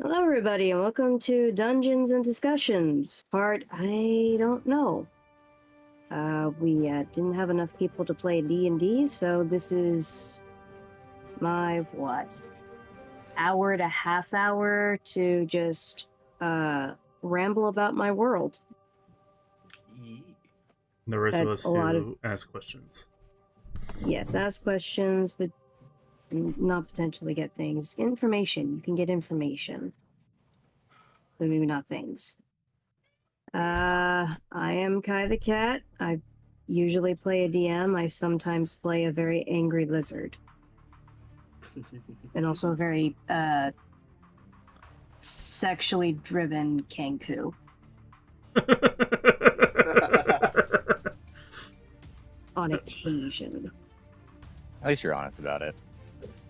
Hello, everybody, and welcome to Dungeons and Discussions. Part I don't know. We didn't have enough people to play D&D, so this is my hour and a half hour to just ramble about my world. The rest of Had us a lot of to ask questions. yes, ask questions, but not potentially get things. Information. You can get information, but maybe not things. I am Kai the Cat. I usually play a DM. I sometimes play a very angry lizard. And also a very sexually driven Kenku. On occasion. At least you're honest about it.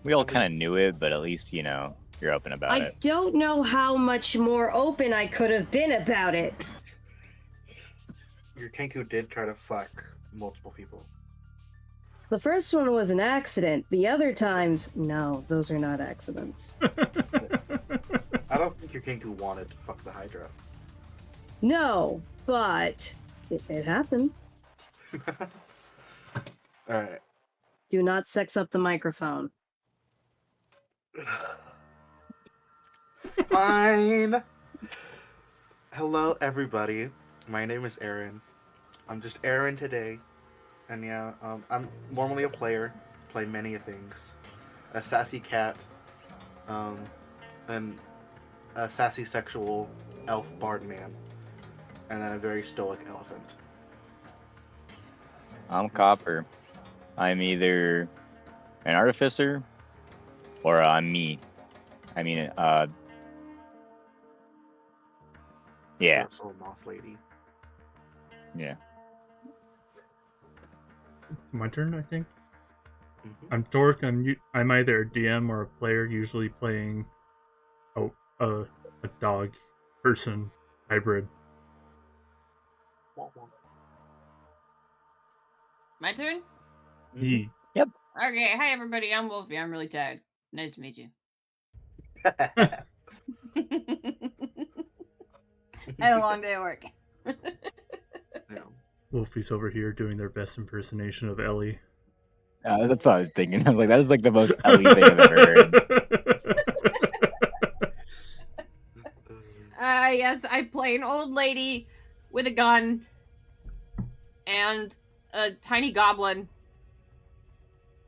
We all kind of knew it, but at least, you're open about it. I don't know how much more open I could have been about it. Your Kenku did try to fuck multiple people. The first one was an accident. The other times, no, those are not accidents. I don't think your Kenku wanted to fuck the Hydra. No, but it happened. Alright. Do not sex up the microphone. Fine! Hello, everybody. My name is Aaron. I'm just Aaron today. And yeah, I'm normally a player. Play many things. A sassy cat. And a sassy sexual elf bard man. And then a very stoic elephant. I'm Copper. I'm either an artificer or I'm me. I mean, yeah. Also a moth lady. Yeah. It's my turn, I think. Mm-hmm. I'm Dork. I'm either a DM or a player, usually playing a dog person hybrid. My turn? He. Yep. Okay, hi everybody, I'm Wolfie. I'm really tired. Nice to meet you. Had a long day at work. Yeah. Wolfie's over here doing their best impersonation of Ellie. That's what I was thinking. I was like, that is like the most Ellie thing I've ever heard. Yes, I play an old lady with a gun and a tiny goblin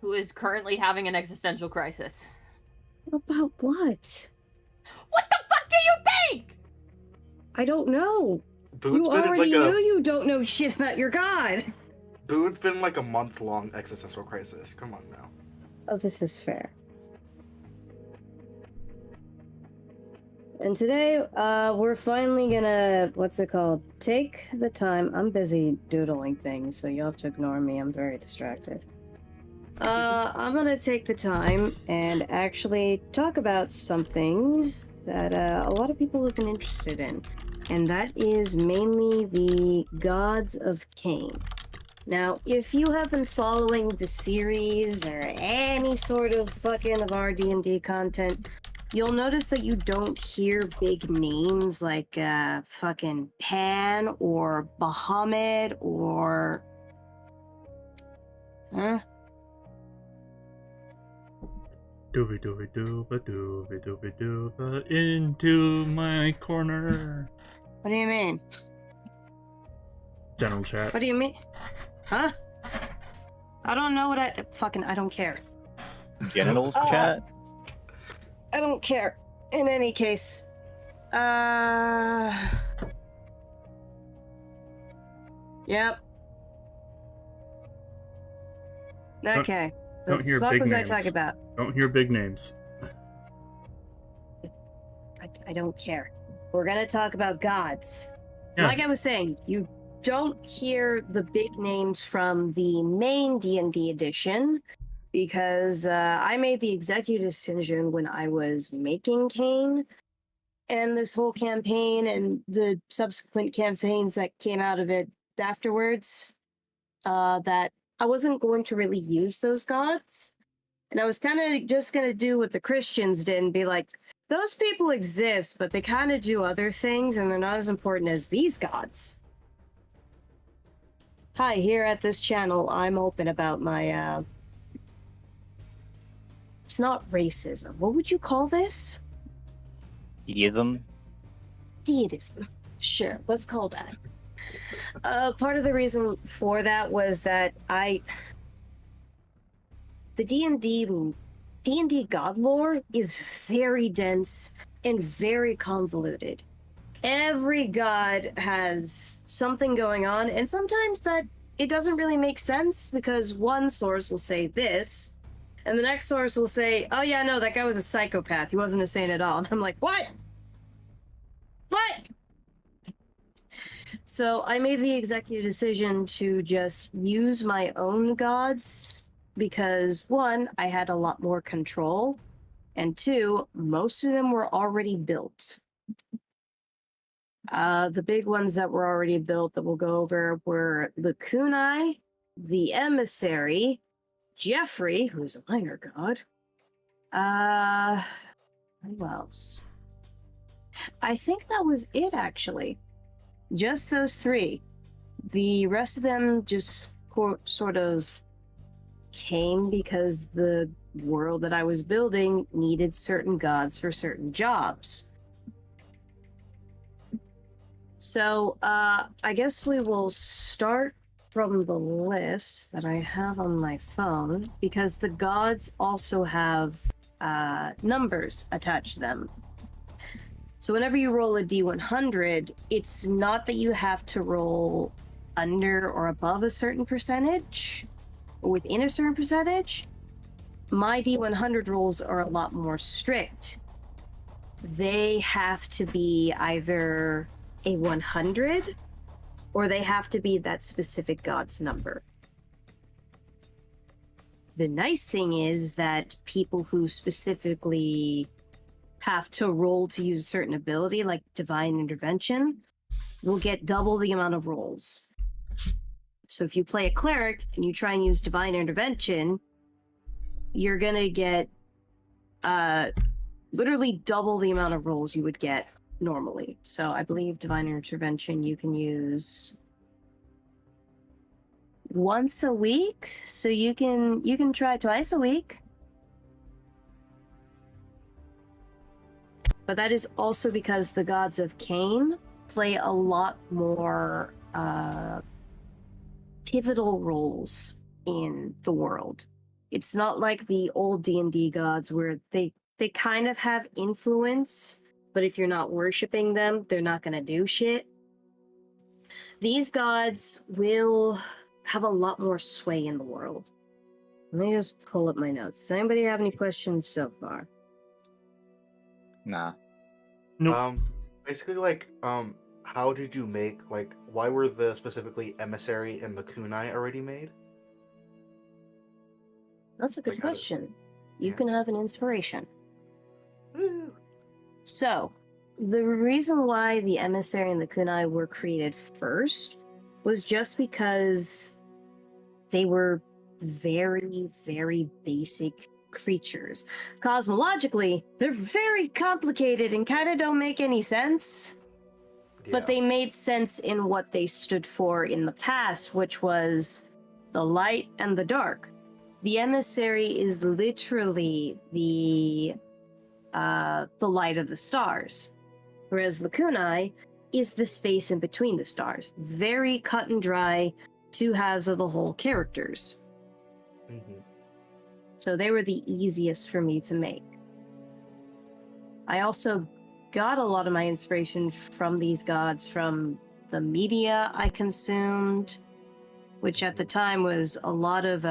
who is currently having an existential crisis. About what? What the fuck do you think? I don't know. Boone's You been already in like knew you don't know shit about your god. Boone's been in like a month-long existential crisis. Come on now. Oh, this is fair. And today, we're finally gonna, take the time. I'm busy doodling things, so you'll have to ignore me. I'm very distracted. I'm gonna take the time and actually talk about something that a lot of people have been interested in, and that is mainly the gods of Cain. Now, if you have been following the series or any sort of of our D&D content, you'll notice that you don't hear big names like fucking Pan or Bahamut or... Huh? Doobie doobie dooba doobie doobie dooba into my corner. What do you mean? General chat. What do you mean? Huh? I don't know what I don't care. Genitals chat? I don't care. In any case, yep. Okay. Don't hear fuck big was names. I talking about? Don't hear big names. I don't care. We're gonna talk about gods. Yeah. Like I was saying, you don't hear the big names from the main D&D edition because I made the executive decision when I was making Cain and this whole campaign and the subsequent campaigns that came out of it afterwards, that I wasn't going to really use those gods. And I was kind of just going to do what the Christians did and be like, Those people exist, but they kind of do other things, and they're not as important as these gods. Hi, here at this channel, I'm open about my, It's not racism. What would you call this? Deism. Deitism. Sure, let's call that. Part of the reason for that was that the D&D god lore is very dense and very convoluted. Every god has something going on, and sometimes that it doesn't really make sense because one source will say this, and the next source will say, oh yeah, no, that guy was a psychopath. He wasn't a saint at all. And I'm like, what? What? So I made the executive decision to just use my own gods because, one, I had a lot more control, and two, most of them were already built. The big ones that were already built that we'll go over were the Kunai, the Emissary, Jeffrey, who's a minor god. Who else? I think that was it, actually. Just those three. The rest of them just sort of came because the world that I was building needed certain gods for certain jobs. So, I guess we will start from the list that I have on my phone, because the gods also have numbers attached to them. So whenever you roll a D100, it's not that you have to roll under or above a certain percentage, or within a certain percentage. My D100 rolls are a lot more strict. They have to be either a 100, or they have to be that specific god's number. The nice thing is that people who specifically have to roll to use a certain ability, like Divine Intervention, will get double the amount of rolls. So if you play a cleric and you try and use Divine Intervention, you're gonna get literally double the amount of rolls you would get normally. So I believe Divine Intervention you can use once a week, so you can try twice a week. But that is also because the gods of Cain play a lot more pivotal roles in the world. It's not like the old D&D gods where they kind of have influence, but if you're not worshiping them, they're not going to do shit. These gods will have a lot more sway in the world. Let me just pull up my notes. Does anybody have any questions so far? Nah. Nope. Basically, like, how did you make, like, why were the specifically Emissary and the Kunai already made? That's a good Like, how did- question. You yeah. can have an inspiration. Woo! So, the reason why the Emissary and the Kunai were created first was just because they were very, very basic creatures. Cosmologically, they're very complicated and kind of don't make any sense. But they made sense in what they stood for in the past, which was the light and the dark. The Emissary is literally the light of the stars, whereas the Kunai is the space in between the stars. Very cut and dry, two halves of the whole characters. Mm-hmm. So they were the easiest for me to make. I also got a lot of my inspiration from these gods from the media I consumed, which at the time was a lot of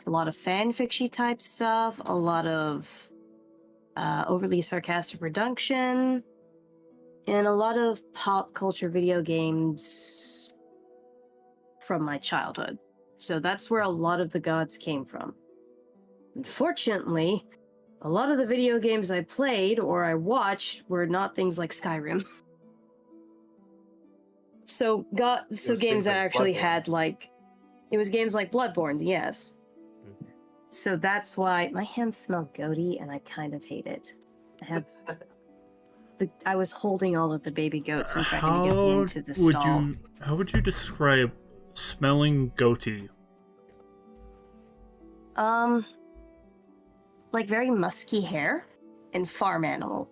fanfiction type stuff, a lot of overly sarcastic reduction, and a lot of pop culture video games from my childhood. So that's where a lot of the gods came from. Unfortunately, a lot of the video games I played or I watched were not things like Skyrim. So games that like actually Bloodborne. had like, it was games like Bloodborne, yes. Mhm. So that's why my hands smell goaty and I kind of hate it. I was holding all of the baby goats and trying to get them into the stall. How would you describe smelling goatee? Like very musky hair and farm animal.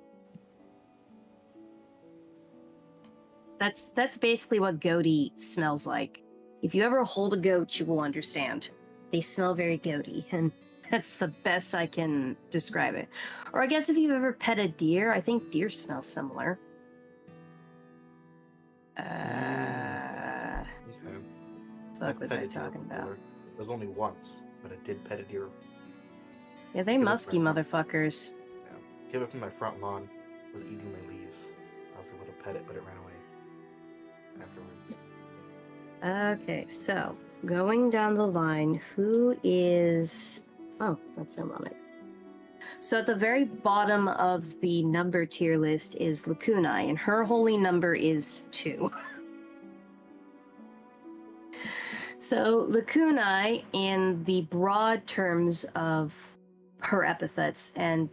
That's basically what goatee smells like. If you ever hold a goat, you will understand. They smell very goaty, and that's the best I can describe it. Or I guess if you've ever pet a deer, I think deer smell similar. Okay. What was I petted deer talking about? before. It was only once, but I did pet a deer. Yeah, they musky motherfuckers. Yeah. Came up from my front lawn, was eating my leaves. I was able to pet it, but it ran away afterwards. Okay, so going down the line, who is... Oh, that's ironic. So at the very bottom of the number tier list is Lakunai, and her holy number is 2. So Lakunai, in the broad terms of her epithets, and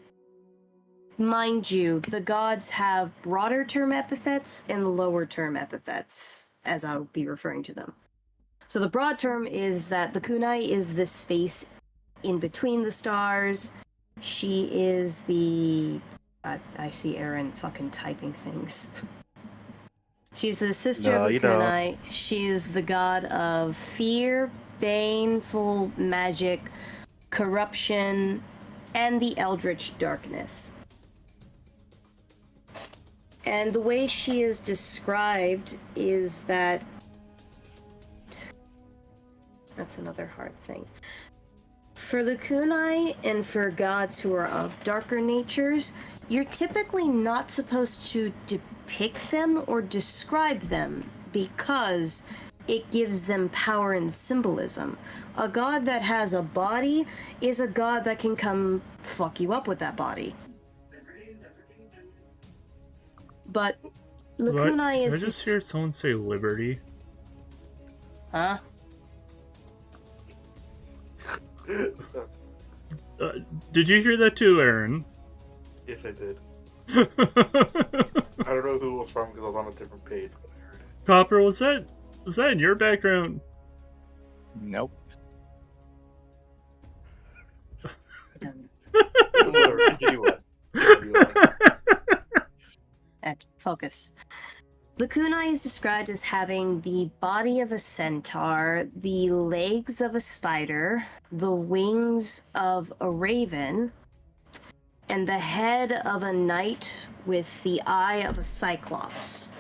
mind you, the gods have broader term epithets and lower term epithets, as I'll be referring to them. So the broad term is that Lakunai is the space in between the stars. She is the... I see Aaron fucking typing things. She's the sister of Lakunai. She is the god of fear, baneful magic, corruption, and the eldritch darkness. And the way she is described is that... That's another hard thing. For Lakunai and for gods who are of darker natures, you're typically not supposed to depict them or describe them because it gives them power and symbolism. A god that has a body is a god that can come fuck you up with that body. But Lakunai is... Did I just hear someone say liberty? Huh? Did you hear that too, Aaron? Yes, I did. I don't know who it was from because I was on a different page, but I heard it. Copper, was that in your background? Nope. Continue on. Focus. Lakunai is described as having the body of a centaur, the legs of a spider, the wings of a raven, and the head of a knight with the eye of a cyclops.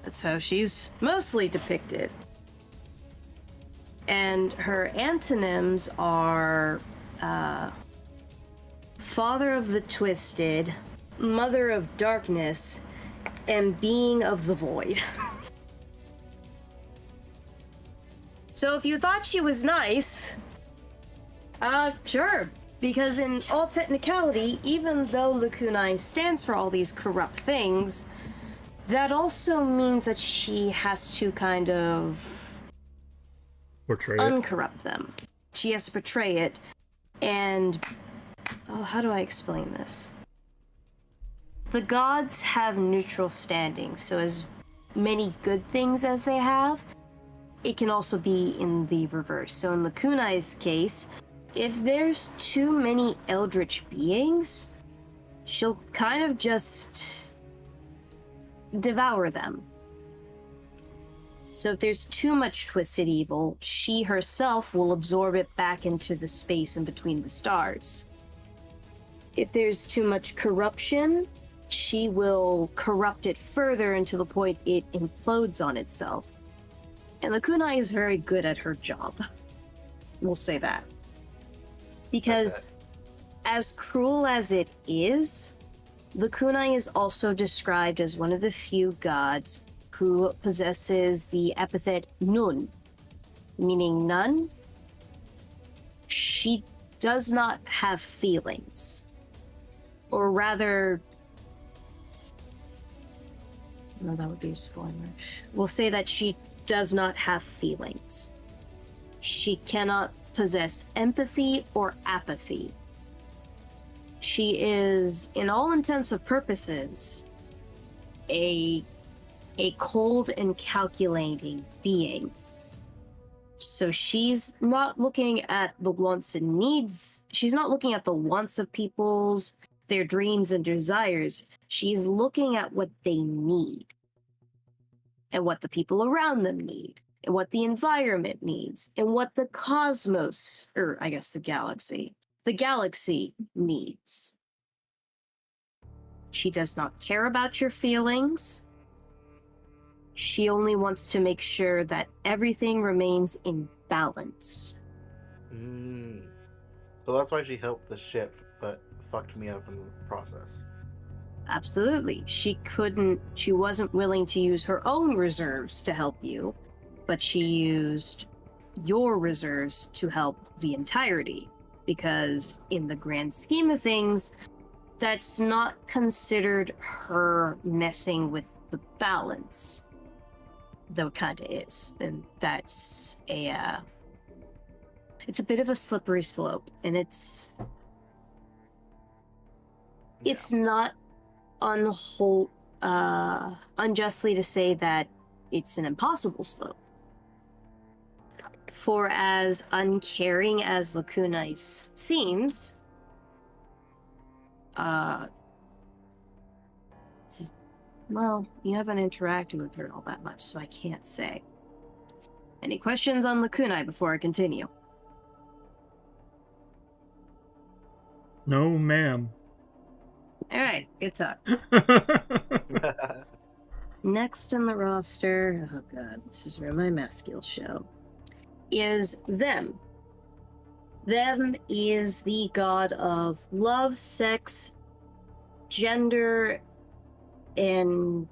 That's how she's mostly depicted. And her antonyms are Father of the Twisted, Mother of Darkness, and Being of the Void. So if you thought she was nice, sure. Because in all technicality, even though Lakunai stands for all these corrupt things, that also means that she has to kind of Portray it. uncorrupt them. She has to portray it, and... Oh, how do I explain this? The gods have neutral standing, so as many good things as they have, it can also be in the reverse. So in Lakunai's case, if there's too many eldritch beings, she'll kind of just devour them. So if there's too much twisted evil, she herself will absorb it back into the space in between the stars. If there's too much corruption, she will corrupt it further until the point it implodes on itself. And Lakunai is very good at her job. We'll say that. Because as cruel as it is, Lakunai is also described as one of the few gods who possesses the epithet Nun, meaning none. She does not have feelings. Or rather... No, that would be a spoiler. We'll say that she does not have feelings. She cannot possess empathy or apathy. She is, in all intents and purposes, a cold and calculating being. So she's not looking at the wants and needs. She's not looking at the wants of people's, their dreams and desires. She's looking at what they need and what the people around them need and what the environment needs and what the cosmos, or I guess the galaxy needs. She does not care about your feelings. She only wants to make sure that everything remains in balance. So that's why she helped the ship, but fucked me up in the process. Absolutely. She wasn't willing to use her own reserves to help you, but she used your reserves to help the entirety. Because in the grand scheme of things, that's not considered her messing with the balance. Though it kind of is. And that's it's a bit of a slippery slope. And it's not unjustly to say that it's an impossible slope. For as uncaring as Lacunice seems, well, you haven't interacted with her all that much, so I can't say. Any questions on Lacuni before I continue? No, ma'am. Alright, good talk. Next on the roster, oh god, this is where my math skills show, is Them. Them is the god of love, sex, gender, and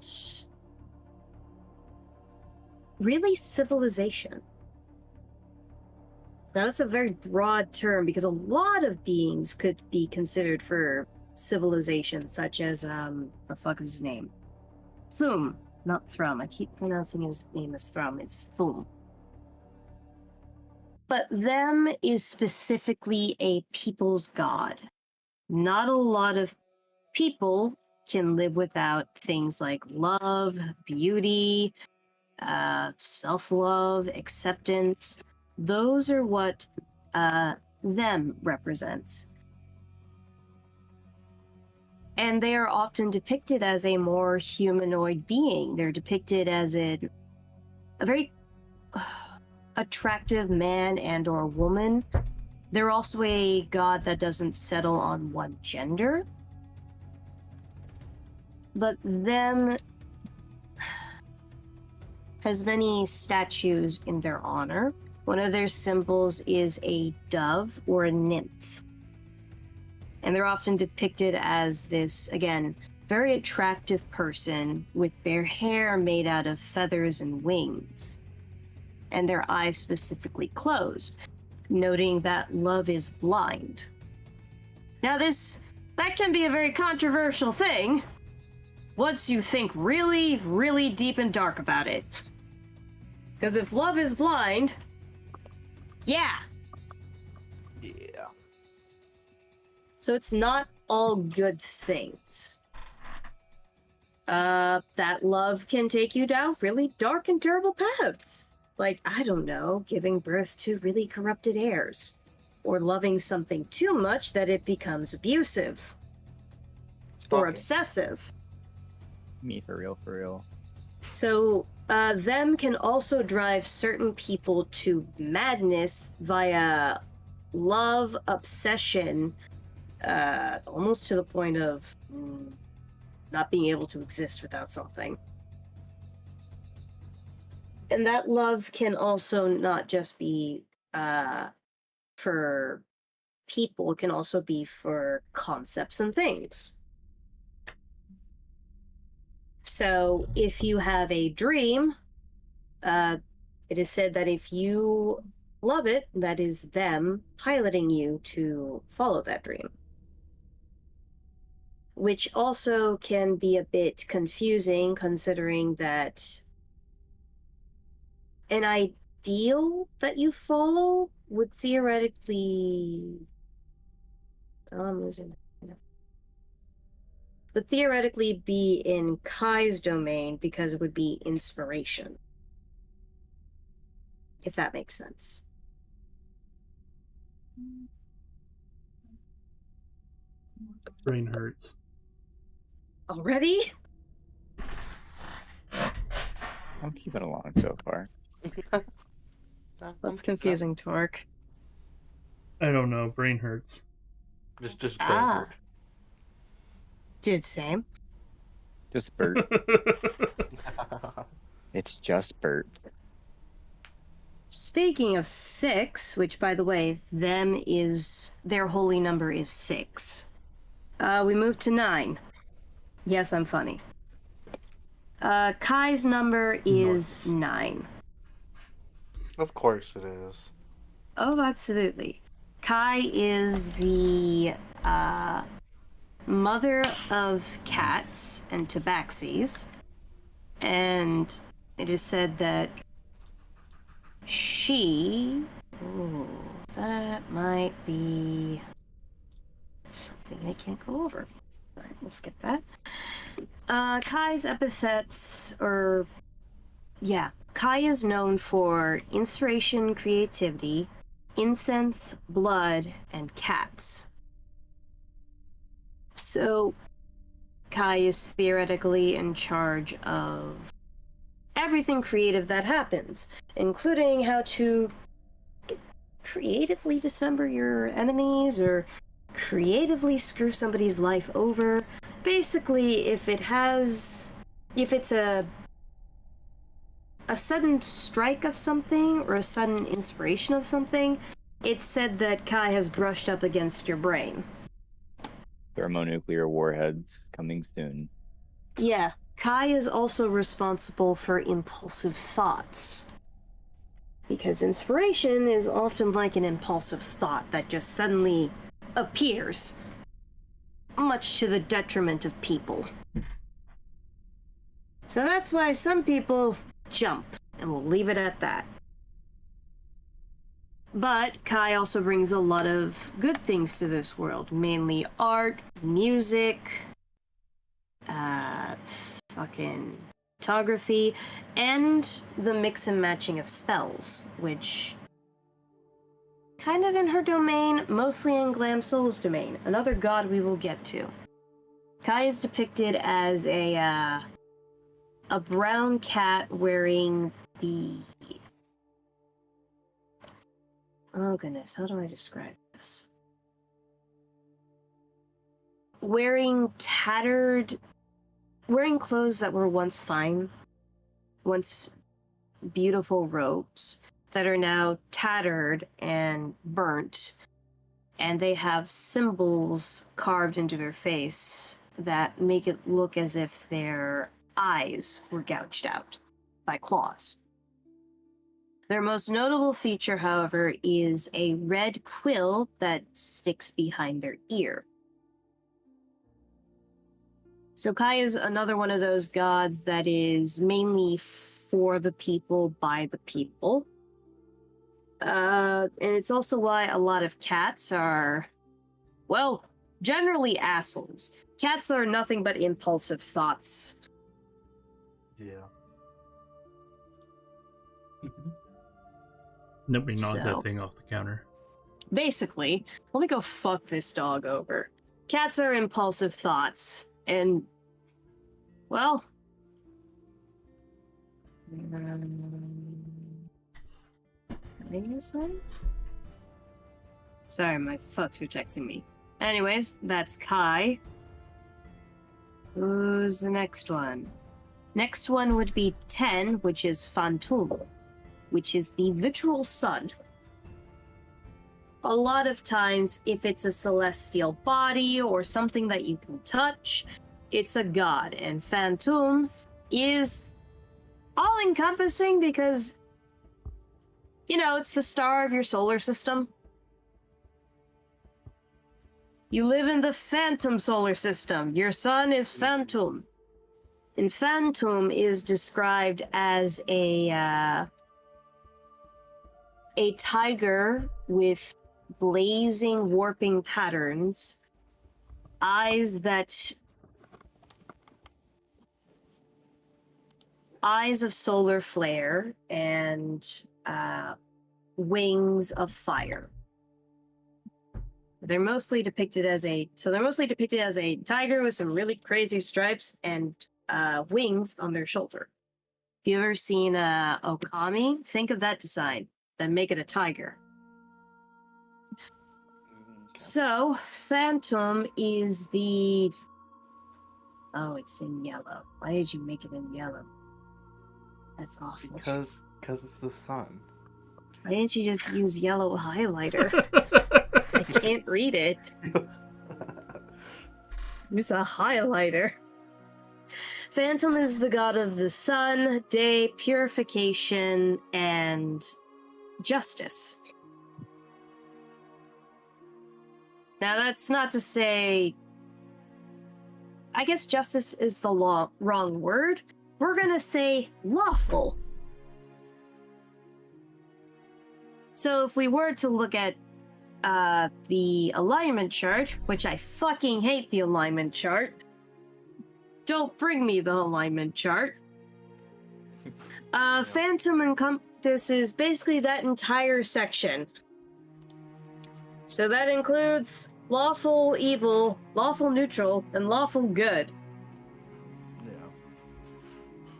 really civilization. Now that's a very broad term because a lot of beings could be considered for civilization, such as the fuck is his name? Thum, not Thrum. I keep pronouncing his name as Thrum. It's Thum. But Them is specifically a people's god. Not a lot of people can live without things like love, beauty, self-love, acceptance. Those are what Them represents. And they are often depicted as a more humanoid being. They're depicted as a very attractive man and or woman. They're also a god that doesn't settle on one gender. But Them has many statues in their honor. One of their symbols is a dove or a nymph. And they're often depicted as this, again, very attractive person with their hair made out of feathers and wings, and their eyes specifically closed, noting that love is blind. Now that can be a very controversial thing once you think really, really deep and dark about it. Because if love is blind, yeah. So it's not all good things. That love can take you down really dark and terrible paths. Like, I don't know, giving birth to really corrupted heirs. Or loving something too much that it becomes abusive. Or obsessive. Me, for real. So, Them can also drive certain people to madness via love, obsession, almost to the point of not being able to exist without something. And that love can also not just be for people, it can also be for concepts and things. So if you have a dream, it is said that if you love it, that is Them piloting you to follow that dream. Which also can be a bit confusing, considering that an ideal that you follow would theoretically... Oh, I'm losing would theoretically be in Kai's domain because it would be inspiration. If that makes sense. Brain hurts. Already? I'm keeping along so far. That's confusing, Torque. I don't know. Brain hurts. Just Ah. brain hurt. Dude, same. Just Bert. It's just Bert. Speaking of 6, which by the way, their holy number is 6. We moved to 9. Yes, I'm funny. Kai's number is Nice. 9. Of course it is. Oh, absolutely. Kai is the mother of cats and tabaxis, and it is said that she... Ooh, that might be something I can't go over. Alright, we'll skip that. Kai's epithets, Kai is known for inspiration, creativity, incense, blood, and cats. So, Kai is theoretically in charge of everything creative that happens, including how to creatively dismember your enemies or creatively screw somebody's life over. Basically, if it's a sudden strike of something or a sudden inspiration of something, it's said that Kai has brushed up against your brain. Thermonuclear warheads coming soon. Yeah, Kai is also responsible for impulsive thoughts. Because inspiration is often like an impulsive thought that just suddenly appears, much to the detriment of people. So that's why some people jump, and we'll leave it at that. But Kai also brings a lot of good things to this world, mainly art, music, fucking photography, and the mix and matching of spells, which kind of in her domain, mostly in Glam Soul's domain, another god we will get to. Kai is depicted as a brown cat wearing the... Oh goodness, how do I describe this? Wearing clothes that were once fine, once beautiful robes, that are now tattered and burnt, and they have symbols carved into their face that make it look as if their eyes were gouged out by claws. Their most notable feature, however, is a red quill that sticks behind their ear. So Kai is another one of those gods that is mainly for the people, by the people. And it's also why a lot of cats are, well, generally assholes. Cats are nothing but impulsive thoughts. Yeah. Nobody knocked So- that thing off the counter. Basically, let me go fuck this dog over. Cats are impulsive thoughts, and, well... Sorry, my fucks are texting me. Anyways, that's Kai. Who's the next one? Next one would be 10, which is Phantom, which is the literal sun. A lot of times, if it's a celestial body or something that you can touch, it's a god. And Phantom is all-encompassing because, you know, it's the star of your solar system. You live in the Phantom solar system. Your sun is Phantom. And Phantom is described as a tiger with blazing, warping patterns, eyes that eyes of solar flare and wings of fire. They're mostly depicted as a tiger with some really crazy stripes and wings on their shoulder. If you've ever seen Okami, think of that design, then make it a tiger. So, Phantom is the... Oh, it's in yellow. Why did you make it in yellow? That's awful. Because it's the sun. Why didn't you just use yellow highlighter? I can't read it. Use a highlighter. Phantom is the god of the sun, day, purification, and justice. Now, that's not to say... I guess justice is the wrong word. We're gonna say lawful. So if we were to look at the alignment chart, which I fucking hate the alignment chart. Don't bring me the alignment chart. Phantom encompasses basically that entire section. So that includes lawful evil, lawful neutral, and lawful good. Yeah.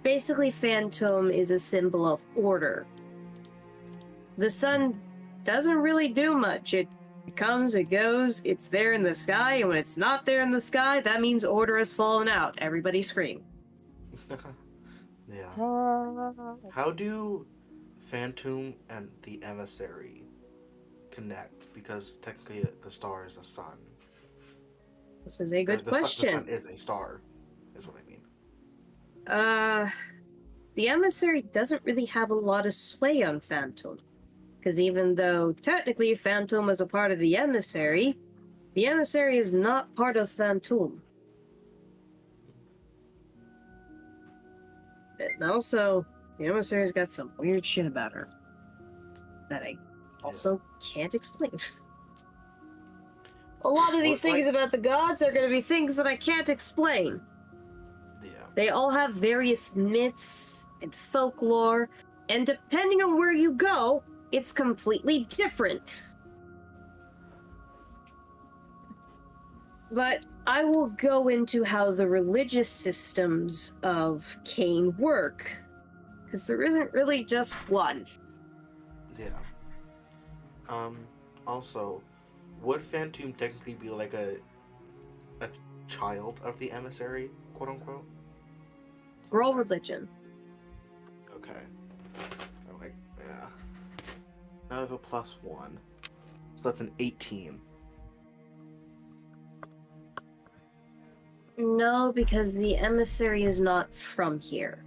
Basically, Phantom is a symbol of order. The sun doesn't really do much. It comes, it goes, it's there in the sky, and when it's not there in the sky, that means order has fallen out. Everybody scream. Yeah. How do Phantom and the Emissary connect? Because technically the star is a sun. This is a good The question. sun is a star, is what I mean. The Emissary doesn't really have a lot of sway on Phantom. Because even though technically Phantom is a part of the Emissary is not part of Phantom. And also, the Emissary's got some weird shit about her that I also can't explain. A lot of these things about the gods are going to be things that I can't explain. Yeah. They all have various myths and folklore, and depending on where you go, it's completely different. But I will go into how the religious systems of Cain work, because there isn't really just one. Yeah. Also, would Phantom technically be like a child of the Emissary, quote unquote? Roll religion. Okay. I'm like, yeah. Now I have a +1. So that's an 18. No, because the Emissary is not from here.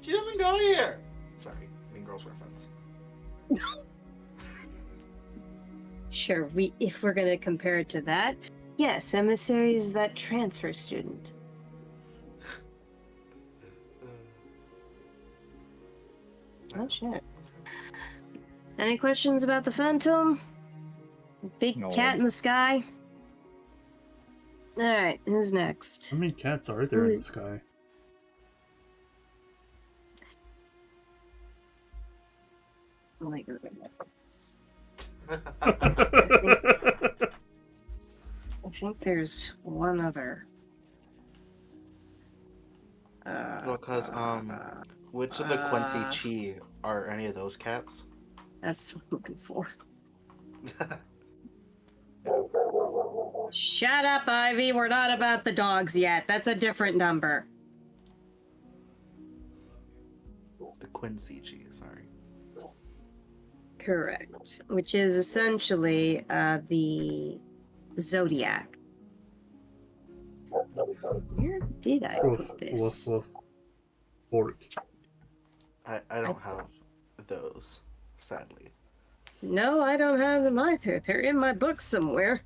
She doesn't go here! Sorry, Mean Girls reference. Sure, if we're gonna compare it to that, yes, Emissary is that transfer student. Oh shit. Any questions about the Phantom? Big No. cat in the sky? Alright, who's next? How many cats are there in the sky? Oh my goodness. I I think there's one other. Because, which of the Quincy Chi are any of those cats? That's what I'm looking for. Shut up, Ivy. We're not about the dogs yet. That's a different number. The Quincy Chi, sorry. Correct. Which is essentially the Zodiac. Where did I put this? Fork. I don't have those, sadly. No, I don't have them either. They're in my book somewhere.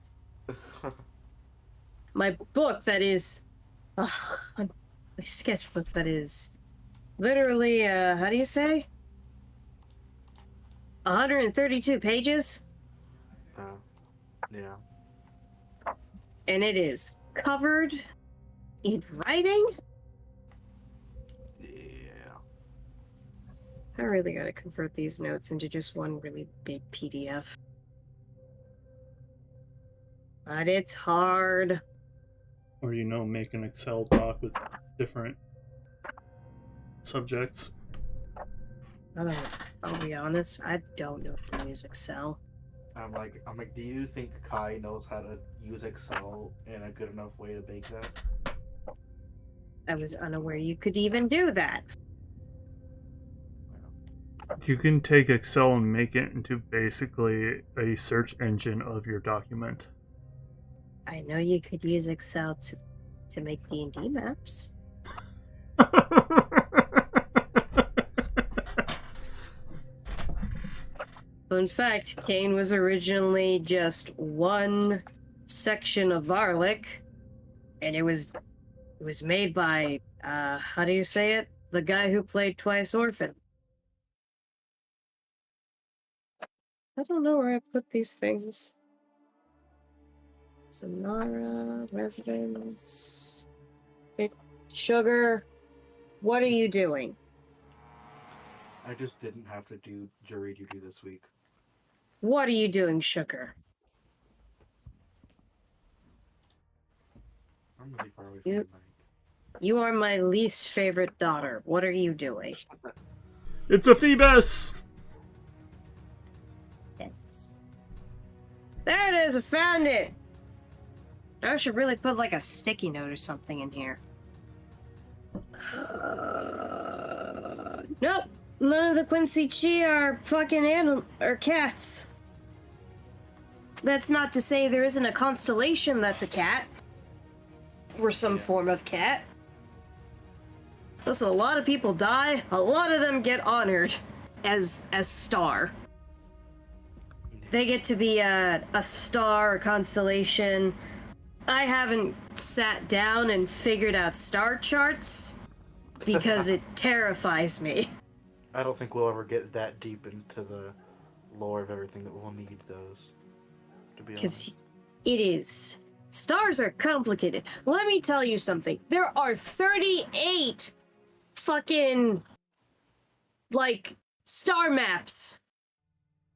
My book that is... my sketchbook that is literally, how do you say? 132 pages? Yeah. And it is covered In writing? Yeah. I really gotta convert these notes into just one really big PDF. But it's hard. Or, make an Excel doc with different subjects. I'll be honest, I don't know how to use Excel. I'm like, do you think Kai knows how to use Excel in a good enough way to bake that? I was unaware you could even do that. You can take Excel and make it into basically a search engine of your document. I know you could use Excel to make D&D maps. In fact, Kane was originally just one section of Varlic, and it was made by, how do you say it? The guy who played Twice Orphan. I don't know where I put these things. Sonara, residence, Sugar, what are you doing? I just didn't have to do jury duty this week. What are you doing, Sugar? I'm really far away from You- the mic. You are my least favorite daughter. What are you doing? It's a Phoebus! Yes. There it is, I found it! I should really put like a sticky note or something in here. Nope! None of the Quincy Chi are fucking or cats. That's not to say there isn't a constellation that's a cat. Or some form of cat. Listen, a lot of people die, a lot of them get honored as star. They get to be a star, a constellation. I haven't sat down and figured out star charts because it terrifies me. I don't think we'll ever get that deep into the lore of everything that we'll need those, to be honest. Because it is. Stars are complicated. Let me tell you something. There are 38 fucking, like, star maps.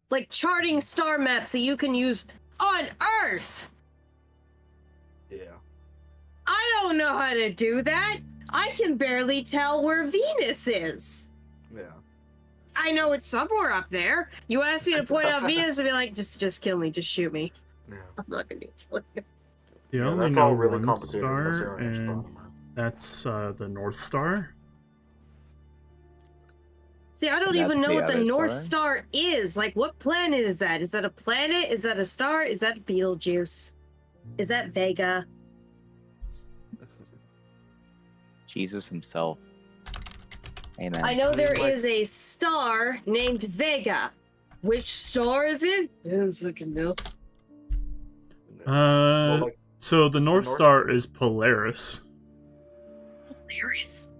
Like, charting star maps that you can use on Earth. Yeah. I don't know how to do that. I can barely tell where Venus is. Yeah. I know it's somewhere up there. You ask me to point out Venus and be like, just kill me, just shoot me. Yeah. I'm not gonna tell you. You Yeah, only that's know all really one complicated unless star, you're an and astronomer. that's the North Star. See, I don't That's even know the what the other North star. Star is. Like, what planet is that? Is that a planet? Is that a star? Is that Betelgeuse? Is that Vega? Jesus himself. Amen. I know I mean, there like- is a star named Vega. Which star is it? I don't fucking know. Well, like, So the North North- Star is Polaris, Polaris.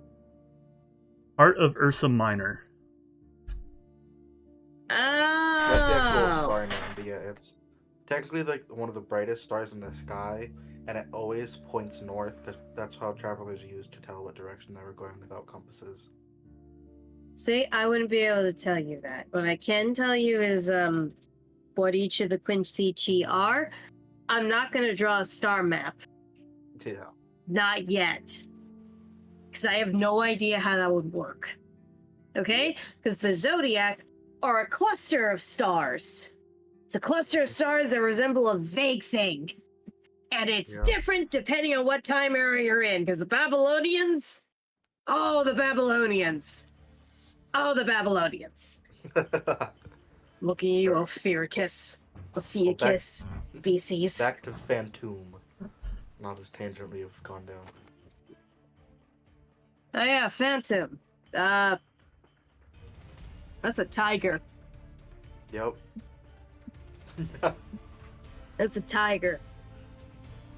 part of Ursa Minor. that's the actual Oh. star name, but yeah, it's technically like one of the brightest stars in the sky, and it always points north because that's how travelers used to tell what direction they were going without compasses. See, I wouldn't be able to tell you that. What I can tell you is what each of the Quincy Chi are. I'm not going to draw a star map. Yeah. Not yet. Because I have no idea how that would work. Okay? Because the Zodiac are a cluster of stars. It's a cluster of stars that resemble a vague thing. And it's Yeah. different depending on what time era you're in. Because the Babylonians... Oh, the Babylonians. Oh, the Babylonians. Look at you, Ophiricus. Ophiuchus. VCs. Back to Phantom. Now this tangent we have gone down. Oh yeah, Phantom. That's a tiger. Yep. That's a tiger.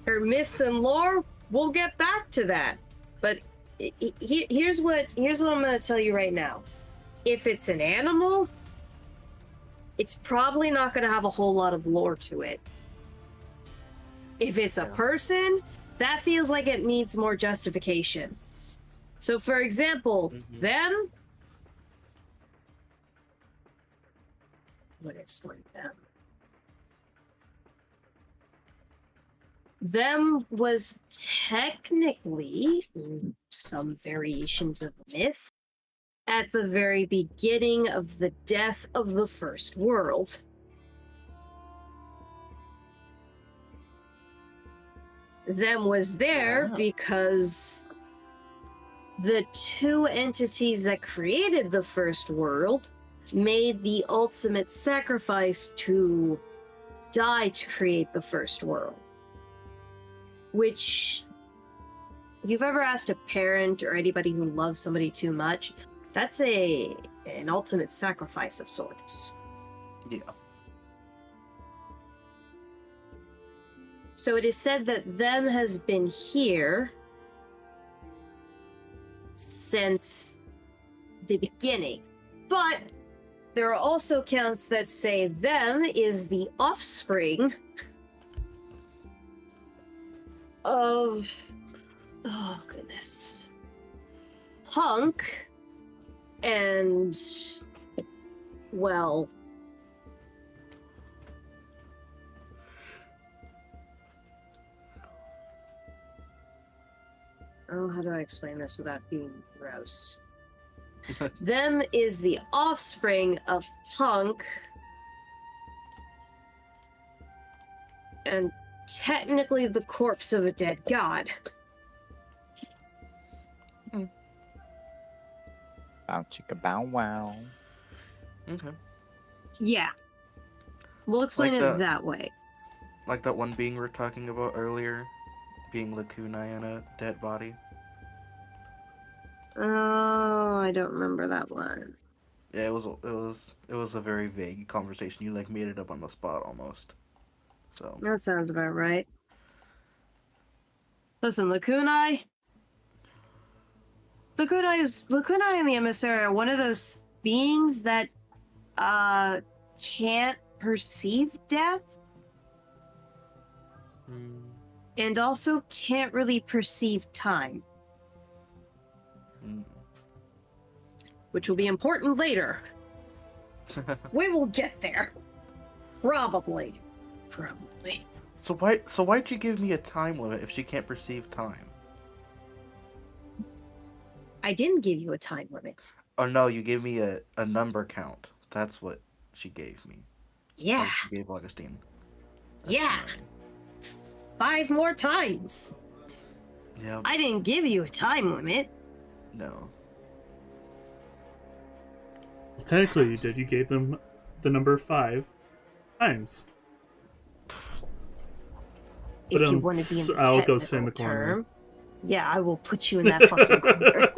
Her myths and lore, we'll get back to that. But here's what I'm gonna tell you right now. If it's an animal, it's probably not gonna have a whole lot of lore to it. If it's a Yeah. person, that feels like it needs more justification. So, for example, them. Let me explain them. Them was technically, in some variations of myth, at the very beginning of the death of the First World. Them was there because the two entities that created the First World made the ultimate sacrifice to die to create the First World. Which, if you've ever asked a parent or anybody who loves somebody too much, that's an ultimate sacrifice of sorts. Yeah. So it is said that them has been here since the beginning. But there are also accounts that say them is the offspring of, oh goodness, Punk and, well, oh, how do I explain this without being gross? Them is the offspring of Punk and technically the corpse of a dead god. Bow chicka bow wow. Okay. Yeah. We'll explain Like it the- that way. Like that one being we were talking about earlier, being Lacuna in a dead body. Oh, I don't remember that one. Yeah, it was a very vague conversation. You like made it up on the spot almost. So That sounds about right. Listen, Lacunae and the Emissary are one of those beings that can't perceive death and also can't really perceive time, which will be important later. We will get there. Probably. So why'd you give me a time limit if she can't perceive time? I didn't give you a time limit. Oh no, you gave me a number count. That's what she gave me. Yeah. Like she gave Augustine. That's Yeah. annoying. 5 more times. Yeah. I didn't give you a time limit. No. Well, technically, you did. You gave them the number 5 times. If But, you want to be in the I'll go technical sit in the corner. term. Yeah, I will put you in that fucking corner.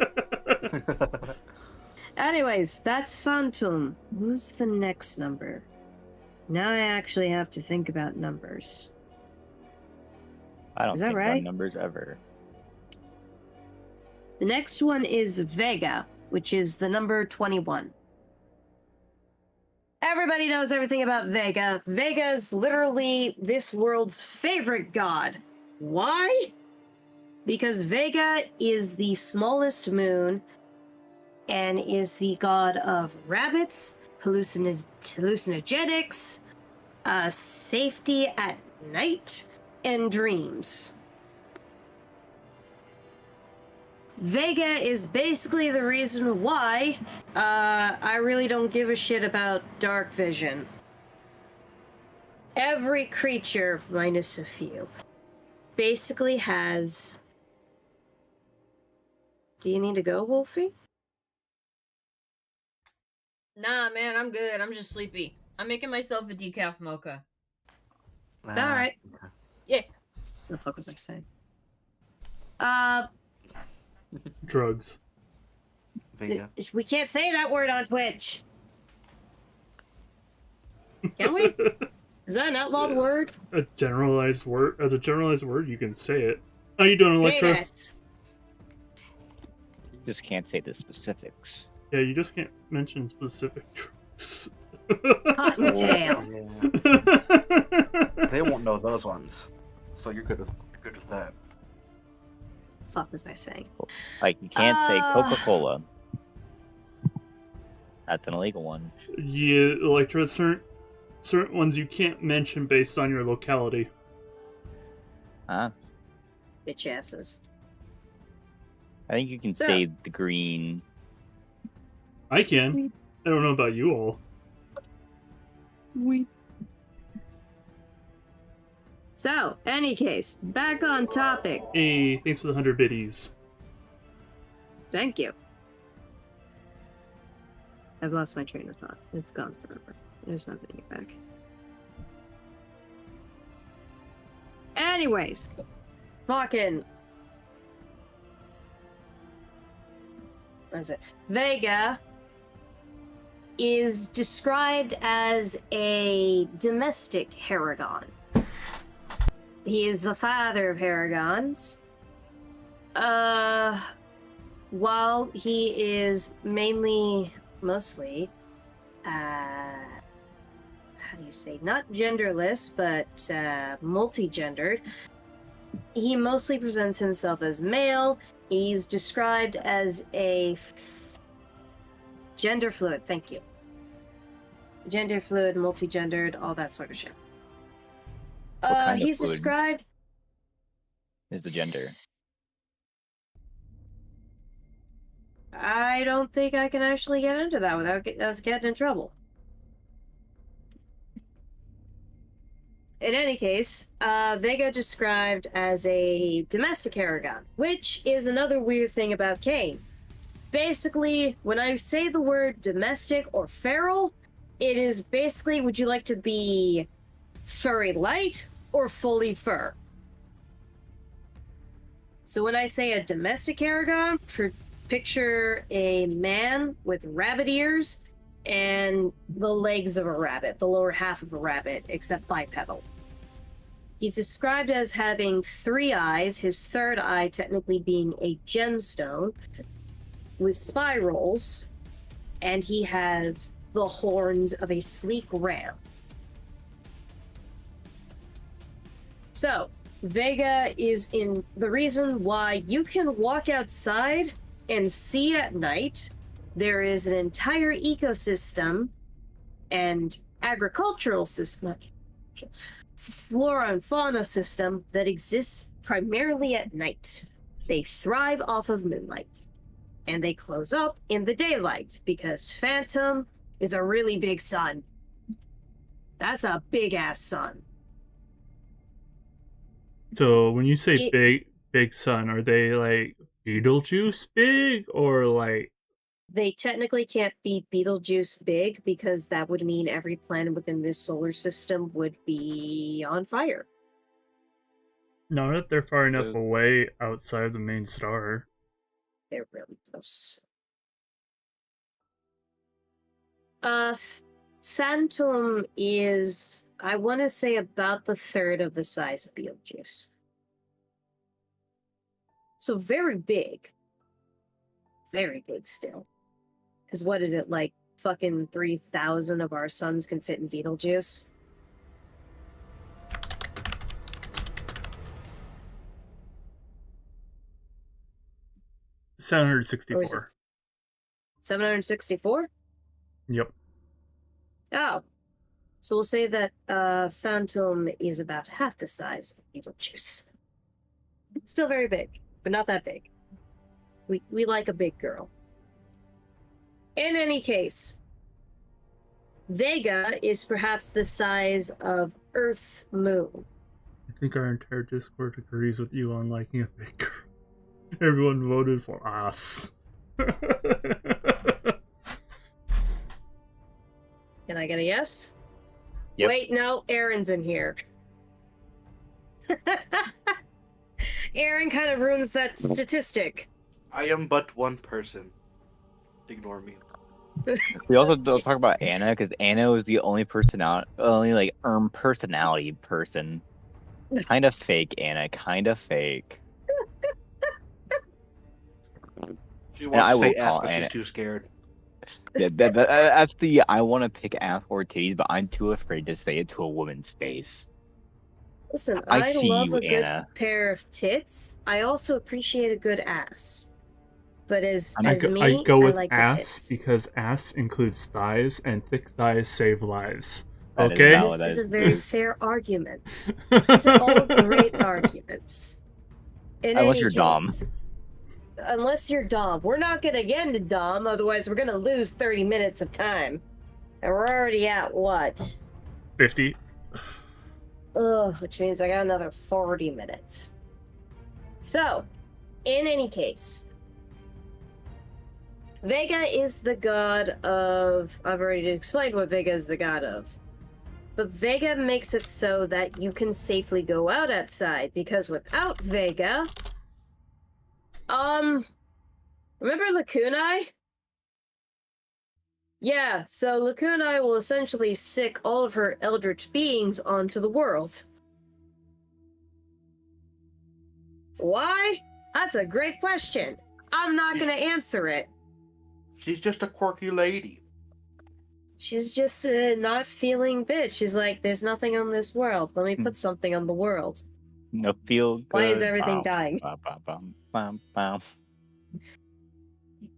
Anyways, that's Phantom. Who's the next number? Now I actually have to think about numbers. I don't Is that think about right? numbers ever. The next one is Vega, which is the number 21. Everybody knows everything about Vega. Vega is literally this world's favorite god. Why? Because Vega is the smallest moon and is the god of rabbits, hallucinogenics, safety at night, and dreams. Vega is basically the reason why I really don't give a shit about dark vision. Every creature, minus a few, basically has... Do you need to go, Wolfie? Nah, man, I'm good. I'm just sleepy. I'm making myself a decaf mocha. Alright. Yeah. What the fuck was I saying? Drugs. Vega. We can't say that word on Twitch. Can we? Is that an outlawed word? A generalized word. As a generalized word, you can say it. How you doing, Electra? Yes. Just can't say the specifics. Yeah, you just can't mention specific drugs. Cottontail. Yeah. They won't know those ones. So you're good with that. fuck was I saying? Like, you can't say Coca-Cola. That's an illegal one. Yeah, like there's certain ones you can't mention based on your locality. Huh? Bitch asses. I think you can So- say the green. I can. I don't know about you all. So, any case, back on topic. Hey, thanks for the 100 biddies. Thank you. I've lost my train of thought. It's gone forever. There's not getting it back. Anyways, fucking. What is it? Vega is described as a domestic Haragon. He is the father of Haragons. While he is mostly, how do you say, not genderless, but multi-gendered, he mostly presents himself as male. He's described as a gender fluid, thank you. Gender fluid, multi-gendered, all that sort of shit. What kind of he's fluid? described Is the gender. I don't think I can actually get into that without us getting in trouble. In any case, Vega described as a domestic Haragon, which is another weird thing about Kane. Basically, when I say the word domestic or feral, it is basically, would you like to be furry light or fully fur? So when I say a domestic Haragon, picture a man with rabbit ears and the legs of a rabbit, the lower half of a rabbit, except bipedal. He's described as having 3 eyes, his third eye technically being a gemstone, with spirals, and he has the horns of a sleek ram. So, Vega is in the reason why you can walk outside and see at night. There is an entire ecosystem and agricultural system, flora and fauna system that exists primarily at night. They thrive off of moonlight, and they close up in the daylight because Phantom is a really big sun. That's a big ass sun. So when you say big sun, are they like Beetlejuice big or like? They technically can't be Beetlejuice big because that would mean every planet within this solar system would be on fire. Not that they're far enough away outside of the main star. They're really close. Phantom is, I want to say, about the third of the size of Beetlejuice. So very big. Very big still. Because what is it, like fucking 3,000 of our suns can fit in Beetlejuice? $764. 764? Yep. Oh. So we'll say that Phantom is about half the size of Beetlejuice. Still very big, but not that big. We like a big girl. In any case, Vega is perhaps the size of Earth's moon. I think our entire Discord agrees with you on liking a big girl. Everyone voted for us. Can I get a yes? Yep. Wait, no, Aaron's in here. Aaron kind of ruins that statistic. I am but one person. Ignore me. We also don't talk about Anna because Anna was the only personality person. Kind of fake, Anna. Kind of fake. She I wants to say will F, call but she's Anna. too scared. Yeah, that's the I want to pick ass or titties, but I'm too afraid to say it to a woman's face. Listen, I I see love you, a good Anna. pair of tits. I also appreciate a good ass. But as I'm I as go, I me, go I with like the ass tits. because ass includes thighs, and thick thighs save lives. That is Okay? not what This that is is. a very fair argument. These are all great arguments. In Unless any you're Dom. case, unless you're Dom, we're not gonna get into Dom. Otherwise, we're gonna lose 30 minutes of time, and we're already at what? 50. Ugh, which means I got another 40 minutes. So, in any case, Vega is the god of. I've already explained what Vega is the god of. But Vega makes it so that you can safely go out outside, because without Vega. Remember Lacunae? Yeah, so Lacunae will essentially sick all of her eldritch beings onto the world. Why? That's a great question. I'm not gonna answer it. She's just a quirky lady. She's just a not feeling bitch. She's like, there's nothing on this world. Let me put something on the world. No feel good. Why is everything dying? Bum, bum, bum, bum, bum.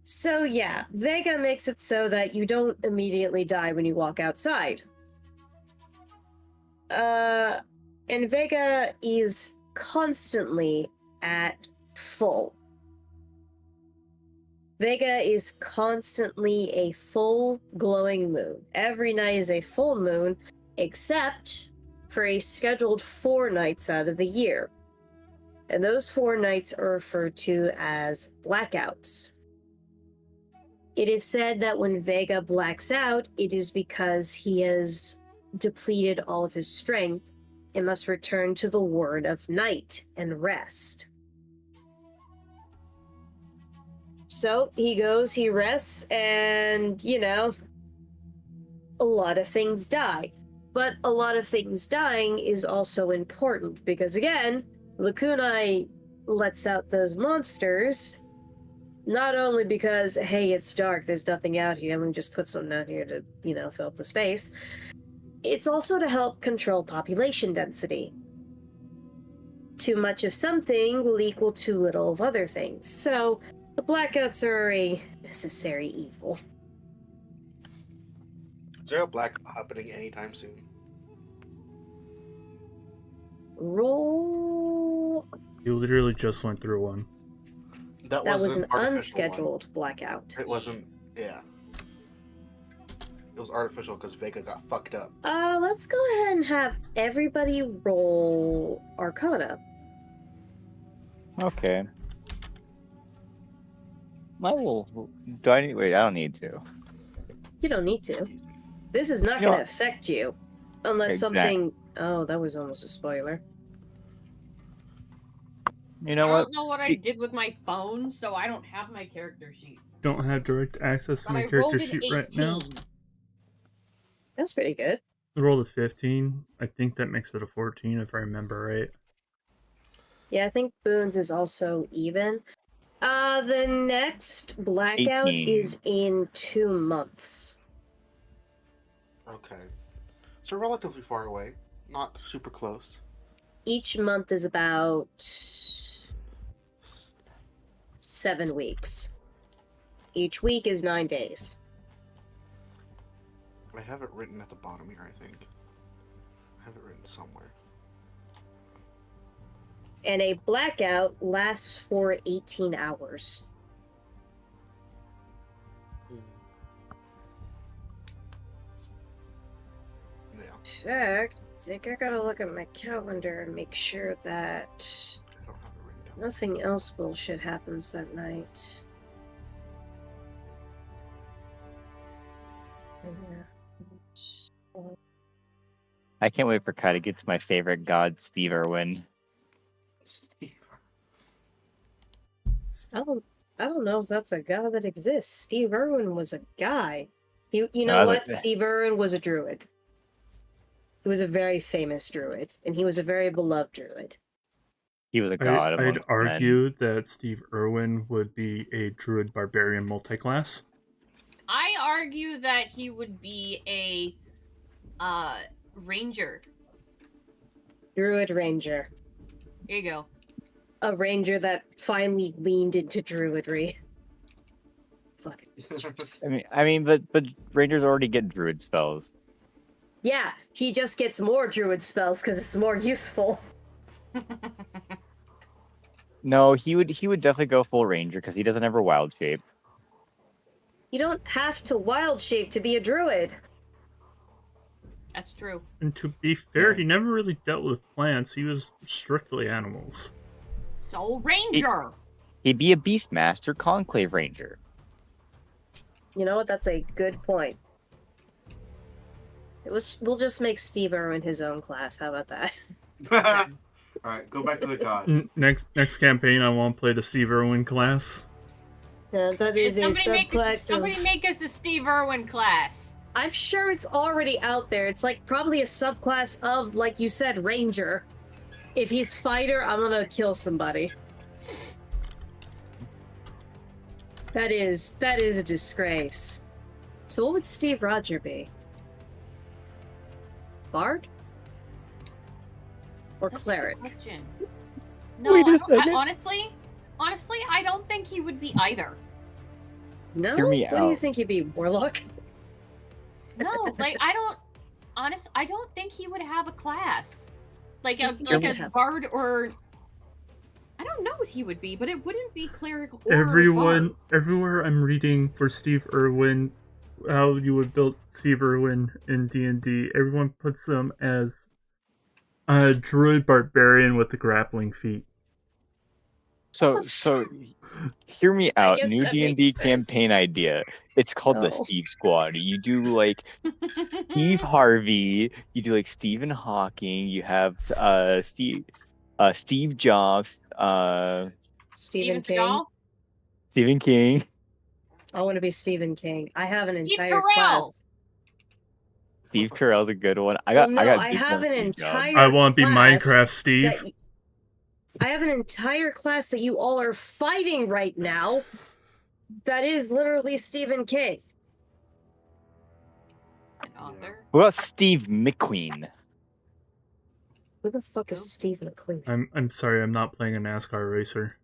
So yeah, Vega makes it so that you don't immediately die when you walk outside. And Vega is constantly at full. Vega is constantly a full glowing moon. Every night is a full moon, except for a scheduled 4 nights out of the year. And those 4 nights are referred to as blackouts. It is said that when Vega blacks out, it is because he has depleted all of his strength and must return to the word of night and rest. So he goes, he rests, and, a lot of things die. But a lot of things dying is also important because, again, Lacunae lets out those monsters, not only because, hey, it's dark, there's nothing out here, let me just put something out here to, fill up the space. It's also to help control population density. Too much of something will equal too little of other things. So, the blackouts are a necessary evil. Is there a black happening anytime soon? Roll. You literally just went through one. That was an unscheduled blackout. It wasn't. Yeah. It was artificial because Vega got fucked up. Let's go ahead and have everybody roll Arcana. Okay. Do I need? Wait, I don't need to. You don't need to. This is not You know going to what? affect you. Unless Exactly. something... Oh, that was almost a spoiler. You know I what? don't know what I did with my phone, so I don't have my character sheet. Don't have direct access to But my I character rolled an sheet 18. right now. That's pretty good. I rolled a 15. I think that makes it a 14 if I remember right. Yeah, I think Boone's is also even. The next blackout 18. is in 2 months. Okay. So relatively far away. Not super close. Each month is about 7 weeks. Each week is 9 days. I have it written at the bottom here, I think. I have it written somewhere. And a blackout lasts for 18 hours. Yeah. In fact, I think I gotta look at my calendar and make sure that I don't have it written down. nothing else bullshit happens that night. I can't wait for Kai to get to my favorite god, Steve Irwin. I don't know if that's a god that exists. Steve Irwin was a guy. You know No, what? Steve Irwin was a druid. He was a very famous druid, and he was a very beloved druid. He was a god I'd amongst men. argue that Steve Irwin would be a druid barbarian multiclass. I argue that he would be a ranger. Druid Ranger. Here you go. A ranger that finally leaned into druidry. Fucking jerks. but rangers already get druid spells. Yeah, he just gets more druid spells because it's more useful. No, he would definitely go full ranger because he doesn't have a wild shape. You don't have to wild shape to be a druid. That's true. And to be fair, Yeah. he never really dealt with plants. He was strictly animals. So Ranger. He'd be a Beastmaster Conclave Ranger. You know what? That's a good point. We'll just make Steve Irwin his own class. How about that? Alright, go back to the gods. Next campaign, I want to play the Steve Irwin class. That is a subclass. Somebody make us a Steve Irwin class. I'm sure it's already out there. It's like probably a subclass of, like you said, Ranger. If he's fighter, I'm gonna kill somebody. That is a disgrace. So what would Steve Roger be? Bard? Or That's a good cleric? question. No, Wait a I second. honestly, I don't think he would be either. No? Hear me What do you out. think he'd be? Warlock? No, like I don't think he would have a class. Like a He would a have bard a class. or I don't know what he would be, but it wouldn't be cleric or bard. Everywhere I'm reading for Steve Irwin, how you would build Steve Irwin in D&D, everyone puts them as a druid barbarian with the grappling feet. So hear me out. guess New that D&D makes sense. campaign idea. It's called the Oh. Steve Squad. You do like Steve Harvey. You do like Stephen Hawking. You have Steve Jobs. Stephen Steven King? Seagal? Stephen King. I want to be Stephen King. I have an Steve entire Carell. class. Steve Carell's a good one. I Well, got. no, I got. I beats have on an Steve Jobs. entire I want to be class Minecraft Steve. that I have an entire class that you all are fighting right now. That is literally Stephen King. An author. What about Steve McQueen? Who the fuck Who? is Steve McQueen? I'm sorry, I'm not playing a NASCAR racer.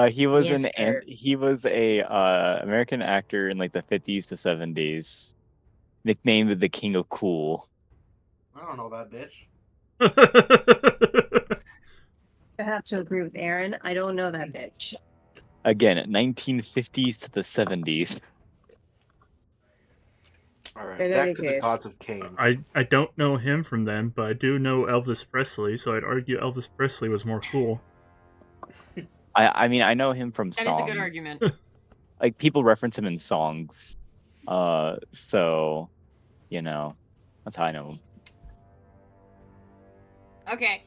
He was Yes, an sir. he was a American actor in like the 50s to 70s, nicknamed the King of Cool. I don't know that bitch. I have to agree with Aaron. I don't know that bitch. Again, 1950s to the 70s. Alright, In back any to the case. gods of Cain. I don't know him from then, but I do know Elvis Presley, so I'd argue Elvis Presley was more cool. I mean I know him from That is songs. a good argument. Like people reference him in songs. So you know, that's how I know him. Okay.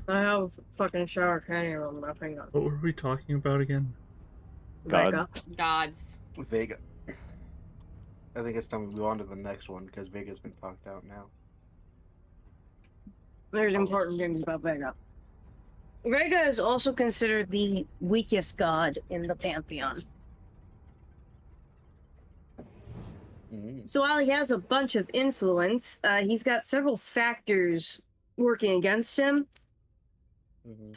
I have a fucking shower candy room. Nothing on. What were we talking about again? Vega. Gods. Vega. I think it's time we move on to the next one because Vega's been talked out now. There's important things about Vega. Vega is also considered the weakest god in the pantheon. So while he has a bunch of influence, he's got several factors working against him.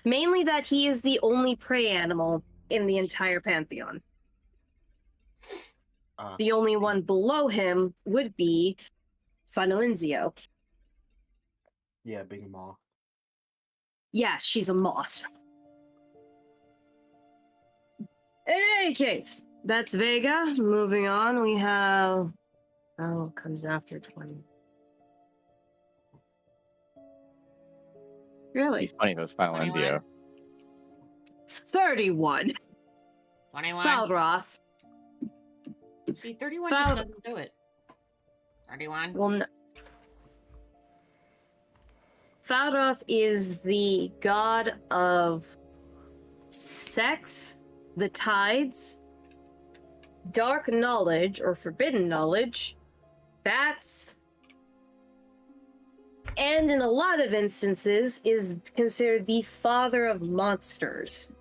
Mainly that he is the only prey animal in the entire pantheon. The only one below him would be Funalinzio. Yeah, Big Moth. Yeah, she's a moth. In any case, that's Vega. Moving on, we have... Oh, comes after 20. Really? He's funny if it was Final 21. Indio. 31. 21. Falroth. See, 31 Fal- just doesn't do it. 31. Well, no. Falroth is the god of sex, the tides, dark knowledge or forbidden knowledge, bats, and in a lot of instances is considered the father of monsters.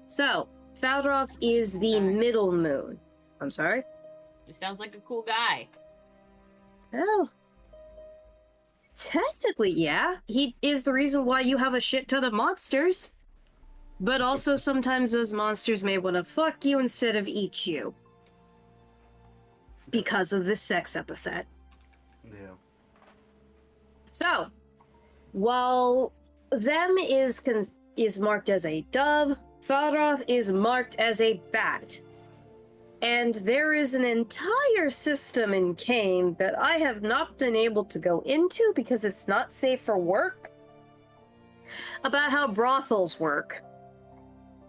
So, Falroth is the Okay. middle moon. I'm sorry? He sounds like a cool guy. Well, technically, yeah. He is the reason why you have a shit ton of monsters. But also sometimes those monsters may want to fuck you instead of eat you. Because of the sex epithet. Yeah. So, while them is marked as a dove, Falroth is marked as a bat. And there is an entire system in Kane that I have not been able to go into because it's not safe for work, about how brothels work.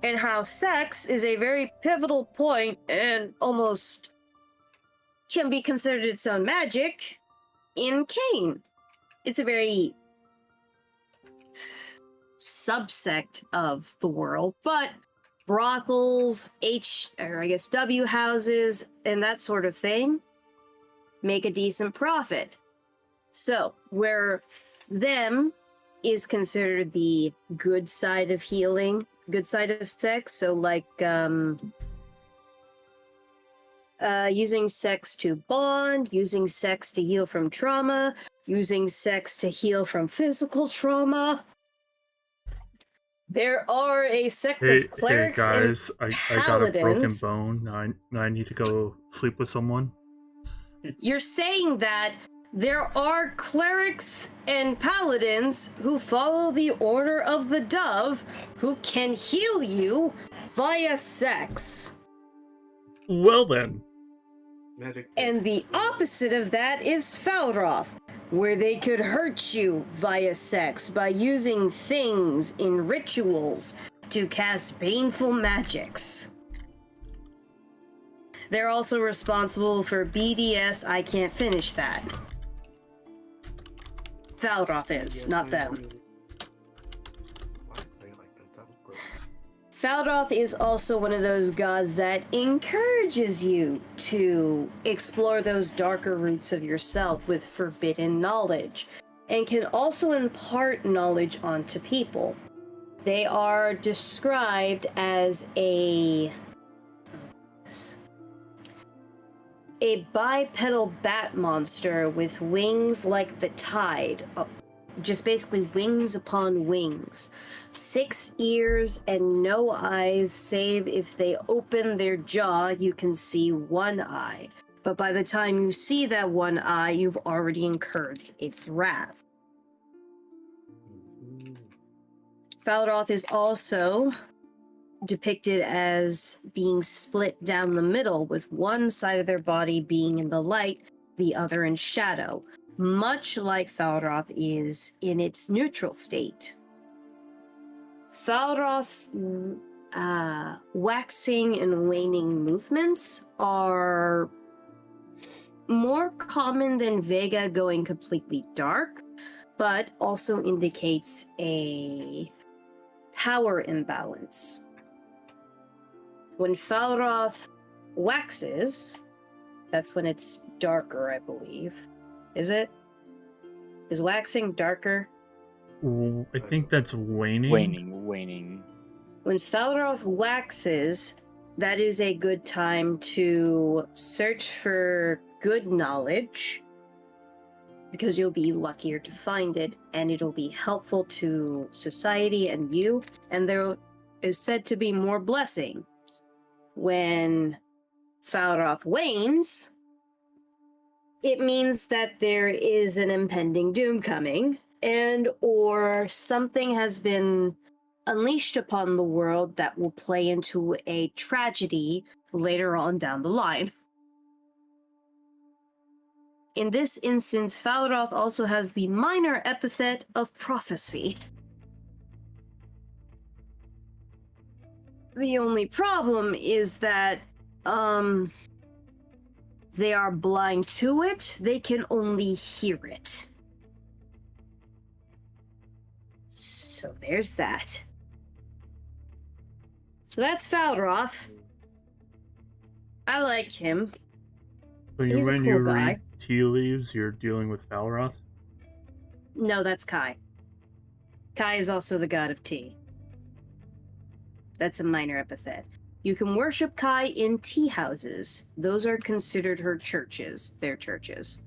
And how sex is a very pivotal point and almost can be considered its own magic in Kane. It's a very subsect of the world, but brothels, W houses, and that sort of thing make a decent profit. So, where them is considered the good side of healing, good side of sex, so like using sex to bond, using sex to heal from trauma, using sex to heal from physical trauma. There are a sect of clerics guys, and I got a broken paladins. bone. Now I need to go sleep with someone. You're saying that there are clerics and paladins who follow the Order of the Dove who can heal you via sex. Well then. Magic. And the opposite of that is Falroth, where they could hurt you via sex by using things in rituals to cast baneful magics. They're also responsible for BDS. I can't finish that. Falroth is, not them. Falroth is also one of those gods that encourages you to explore those darker roots of yourself with forbidden knowledge, and can also impart knowledge onto people. They are described as a bipedal bat monster with wings like the tide, just basically wings upon wings. 6 ears and no eyes, save if they open their jaw, you can see one eye. But by the time you see that one eye, you've already incurred its wrath. Falroth is also depicted as being split down the middle, with one side of their body being in the light, the other in shadow, much like Falroth is in its neutral state. Falroth's waxing and waning movements are more common than Vega going completely dark, but also indicates a power imbalance. When Falroth waxes, that's when it's darker, I believe. Is it? Is waxing darker? I think that's waning. Waning. When Falroth waxes, that is a good time to search for good knowledge, because you'll be luckier to find it, and it'll be helpful to society and you, and there is said to be more blessings. When Falroth wanes, it means that there is an impending doom coming, and or something has been unleashed upon the world that will play into a tragedy later on down the line. In this instance, Falroth also has the minor epithet of prophecy. The only problem is that, they are blind to it. They can only hear it. So there's that. So that's Falroth. I like him. So He's a when cool you guy. read tea leaves, you're dealing with Falroth? No, that's Kai. Kai is also the god of tea. That's a minor epithet. You can worship Kai in tea houses. Those are considered her churches, their churches.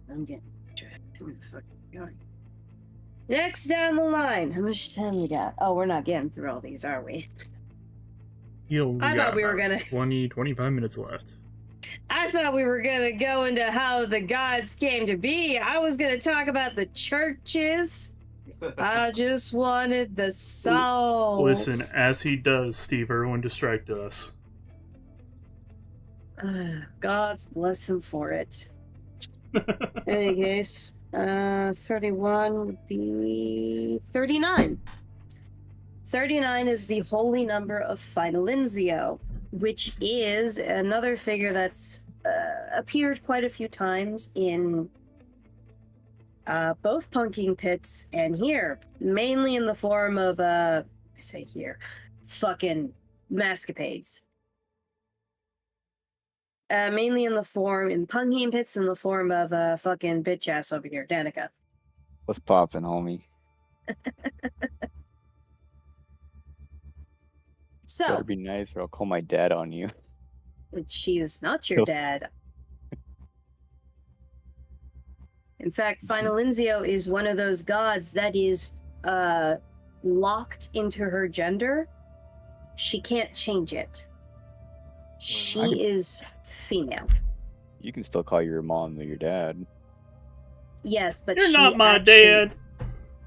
I'm getting trapped. Where the fuck am I going? Next down the line. How much time we got? Oh, we're not getting through all these, are we? You only I got thought we were about gonna. 25 minutes left. I thought we were gonna go into how the gods came to be. I was gonna talk about the churches. I just wanted the souls. Listen, as he does, Steve Irwin distracted us. God's bless him for it. In any case, 31 would be 39. 39 is the holy number of Finalizio, which is another figure that's appeared quite a few times in both Punking Pits and here, mainly in the form of, fucking Masquepades. Mainly in Punking Pits in the form of fucking bitch ass over here, Danica. What's poppin', homie? So, Better be nice or I'll call my dad on you. she is not your dad. In fact, Finalizio is one of those gods that is locked into her gender. She can't change it. She is female. You can still call your mom or your dad. Yes, but You're she not my actually- dad.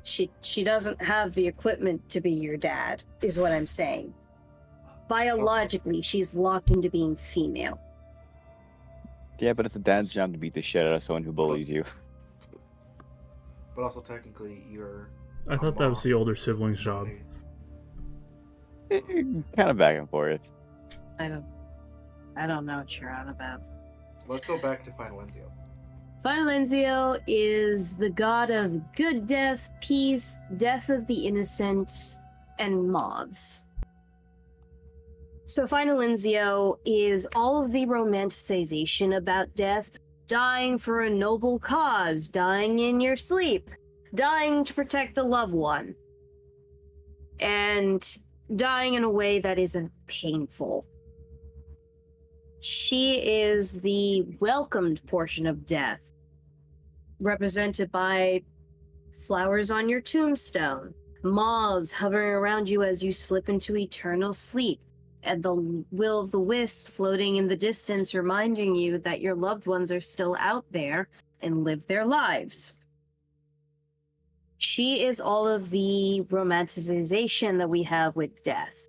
She doesn't have the equipment to be your dad, is what I'm saying. Biologically, she's locked into being female. Yeah, but it's a dad's job to beat the shit out of someone who bullies you. But also technically, you're. I thought that was the older sibling's job. Kind of back and forth. I don't know what you're on about. Let's go back to Finalizio. Finalizio is the god of good death, peace, death of the innocent, and moths. So Finalizio is all of the romanticization about death, dying for a noble cause, dying in your sleep, dying to protect a loved one, and dying in a way that isn't painful. She is the welcomed portion of death, represented by flowers on your tombstone, moths hovering around you as you slip into eternal sleep, and the will-o'-the-wisp floating in the distance reminding you that your loved ones are still out there and live their lives. She is all of the romanticization that we have with death.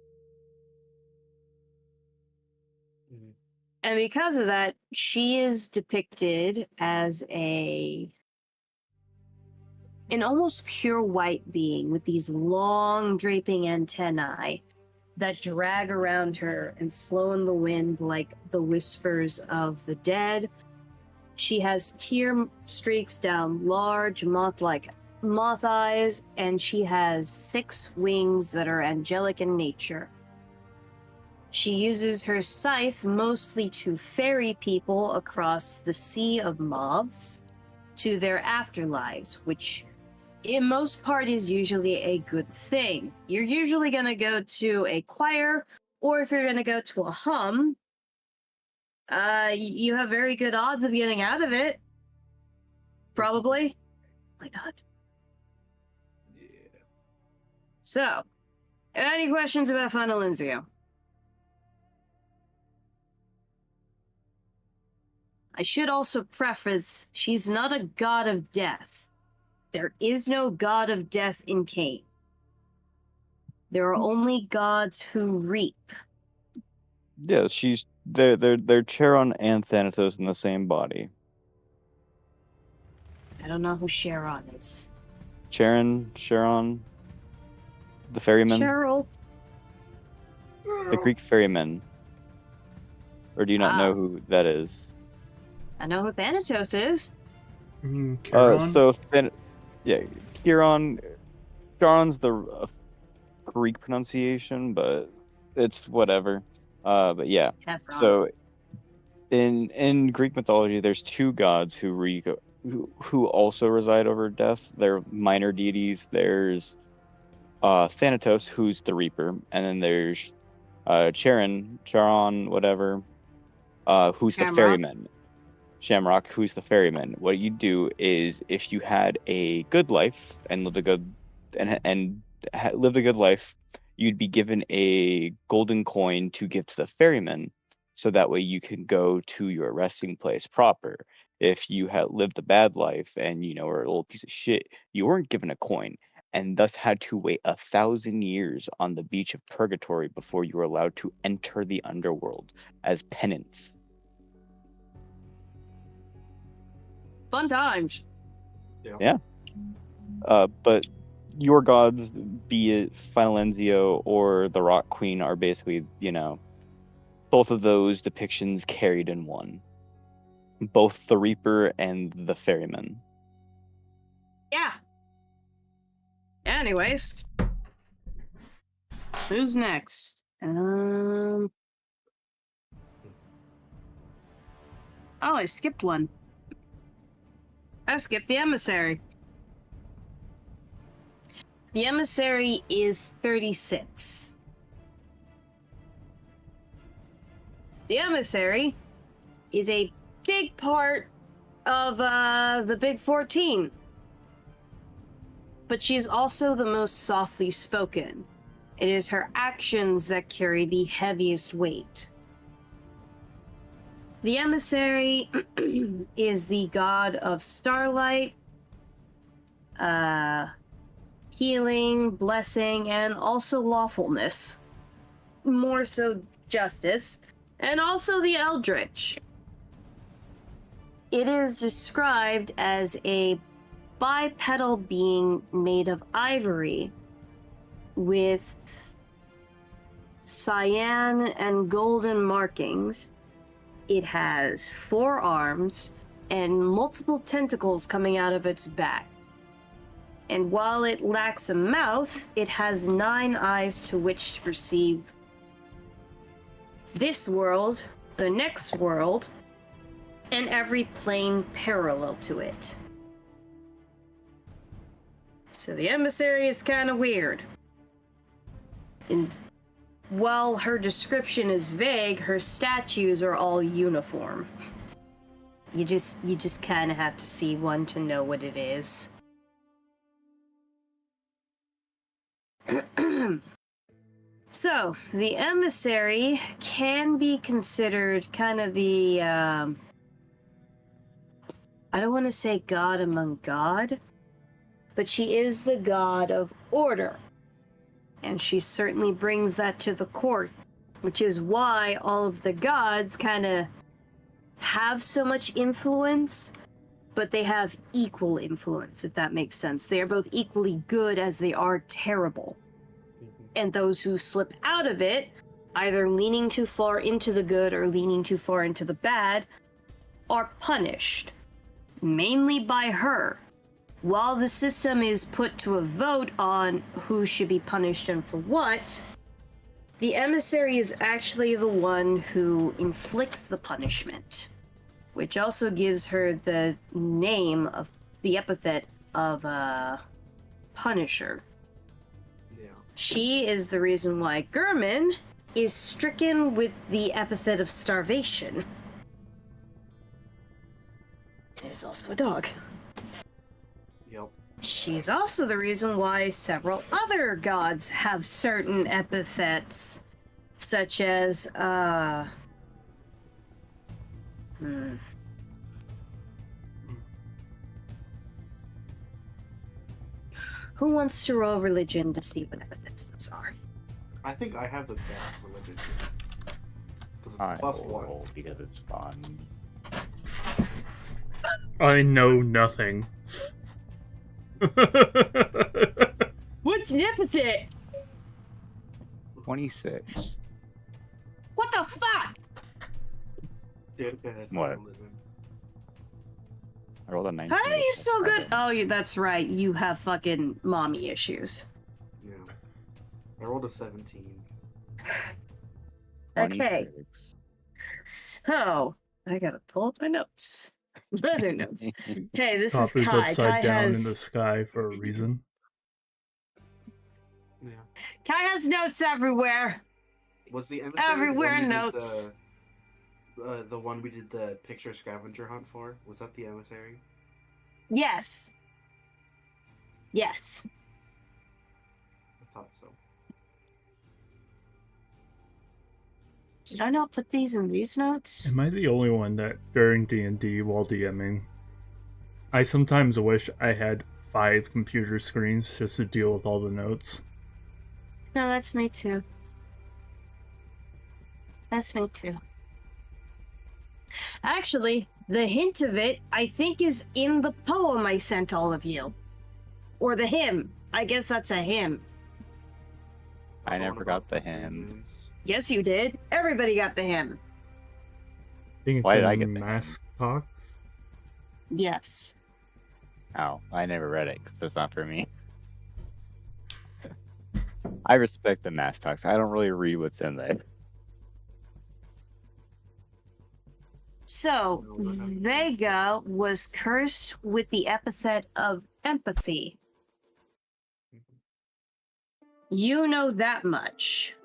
And because of that, she is depicted as an almost pure white being with these long draping antennae that drag around her and flow in the wind like the whispers of the dead. She has tear streaks down large moth-like moth eyes, and she has 6 wings that are angelic in nature. She uses her scythe mostly to ferry people across the sea of moths to their afterlives, which in most part is usually a good thing. You're usually going to go to a choir, or if you're going to go to a hum, you have very good odds of getting out of it. Probably. Why not? Yeah. So, any questions about Finalizio? I should also preface, she's not a god of death. There is no god of death in Cain. There are only gods who reap. Yeah, they're Charon and Thanatos in the same body. I don't know who Charon is. Charon, the ferryman, Cheryl. the Greek ferryman. Or do you not know who that is? I know who Thanatos is. Charon? Charon's the Greek pronunciation, but it's whatever. But yeah. Heffron. So in Greek mythology, there's 2 gods who also reside over death. They're minor deities. There's Thanatos, who's the Reaper, and then there's Charon, who's the Shamrock. ferryman. Shamrock, who's the ferryman, what you do is if you had a good life and lived a good lived a good life, you'd be given a golden coin to give to the ferryman, so that way you can go to your resting place proper. If you had lived a bad life and were a little piece of shit, you weren't given a coin and thus had to wait 1,000 years on the beach of purgatory before you were allowed to enter the underworld as penance. Fun times. Yeah. But your gods, be it Final Enzio or the Rock Queen, are basically, both of those depictions carried in one. Both the Reaper and the Ferryman. Yeah. Anyways. Who's next? Oh, I skipped one. I skipped the emissary. The emissary is 36. The emissary is a big part of the Big 14. But she is also the most softly spoken. It is her actions that carry the heaviest weight. The emissary is the god of starlight, healing, blessing, and also lawfulness. More so justice, and also the eldritch. It is described as a bipedal being made of ivory with cyan and golden markings. It has 4 arms and multiple tentacles coming out of its back. And while it lacks a mouth, it has 9 eyes to which to perceive this world, the next world, and every plane parallel to it. So the emissary is kind of weird. And while her description is vague, her statues are all uniform. You just kind of have to see one to know what it is. So, the emissary can be considered kind of the, I don't want to say god among god, but she is the god of order. And she certainly brings that to the court, which is why all of the gods kind of have so much influence, but they have equal influence, if that makes sense. They are both equally good as they are terrible. And those who slip out of it, either leaning too far into the good or leaning too far into the bad, are punished, mainly by her. While the system is put to a vote on who should be punished and for what, the emissary is actually the one who inflicts the punishment, which also gives her the name of the epithet of Punisher. Yeah. She is the reason why Gurman is stricken with the epithet of starvation. It is also a dog. Yep. She's also the reason why several other gods have certain epithets, such as, Who wants to roll religion to see what epithets those are? I think I have the best religion. Because I it's plus will 1. roll because it's fun. I know nothing. What's an epithet? 26. What the fuck? Yeah, okay, that's What? not religion. I rolled a 19. How are you so good? Oh. That's right. You have fucking mommy issues. Yeah. I rolled a 17. Okay. So, I gotta pull up my notes. Other notes. Hey, this Top is is Kai. upside Kai down has... in the sky for a reason. Yeah. Kai has notes everywhere. Was the emissary Everywhere the one who did notes. The one we did the picture scavenger hunt for? Was that the emissary? Yes. Yes. I thought so. Did I not put these in these notes? Am I the only one that during D&D while DMing, I sometimes wish I had 5 computer screens just to deal with all the notes? No, that's me too. That's me too. Actually, the hint of it, I think, is in the poem I sent all of you. Or the hymn. I guess that's a hymn. I The one never got about the hymn. humans. Yes, you did. Everybody got the hymn. I think it's Why did I in get the Mask Talks. Yes. Oh, I never read it because it's not for me. I respect the mass talks. I don't really read what's in there. So, Vega was cursed with the epithet of empathy. You know that much.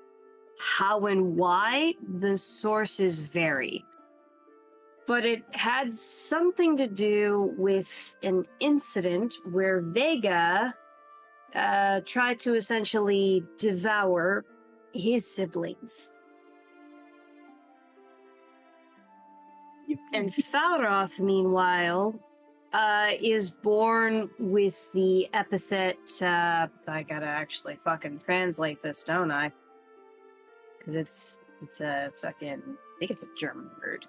How and why, the sources vary. But it had something to do with an incident where Vega tried to essentially devour his siblings. And Falroth, meanwhile, is born with the epithet, I gotta actually fucking translate this, don't I? Because it's a fucking, I think it's a German word.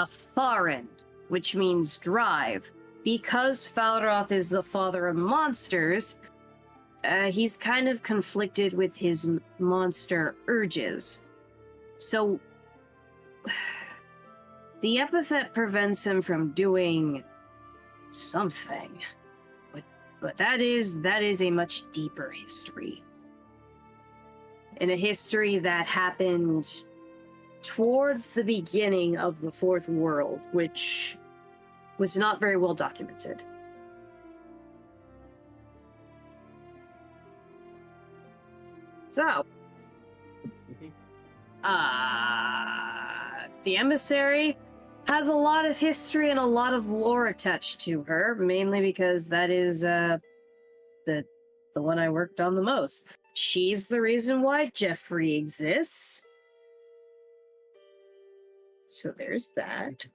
Farin, which means drive. Because Falroth is the father of monsters, he's kind of conflicted with his monster urges. So, the epithet prevents him from doing something. But that is a much deeper history. And a history that happened towards the beginning of the Fourth World, which was not very well documented. So, the emissary has a lot of history and a lot of lore attached to her, mainly because that is the one I worked on the most. She's the reason why Jeffrey exists. So there's that.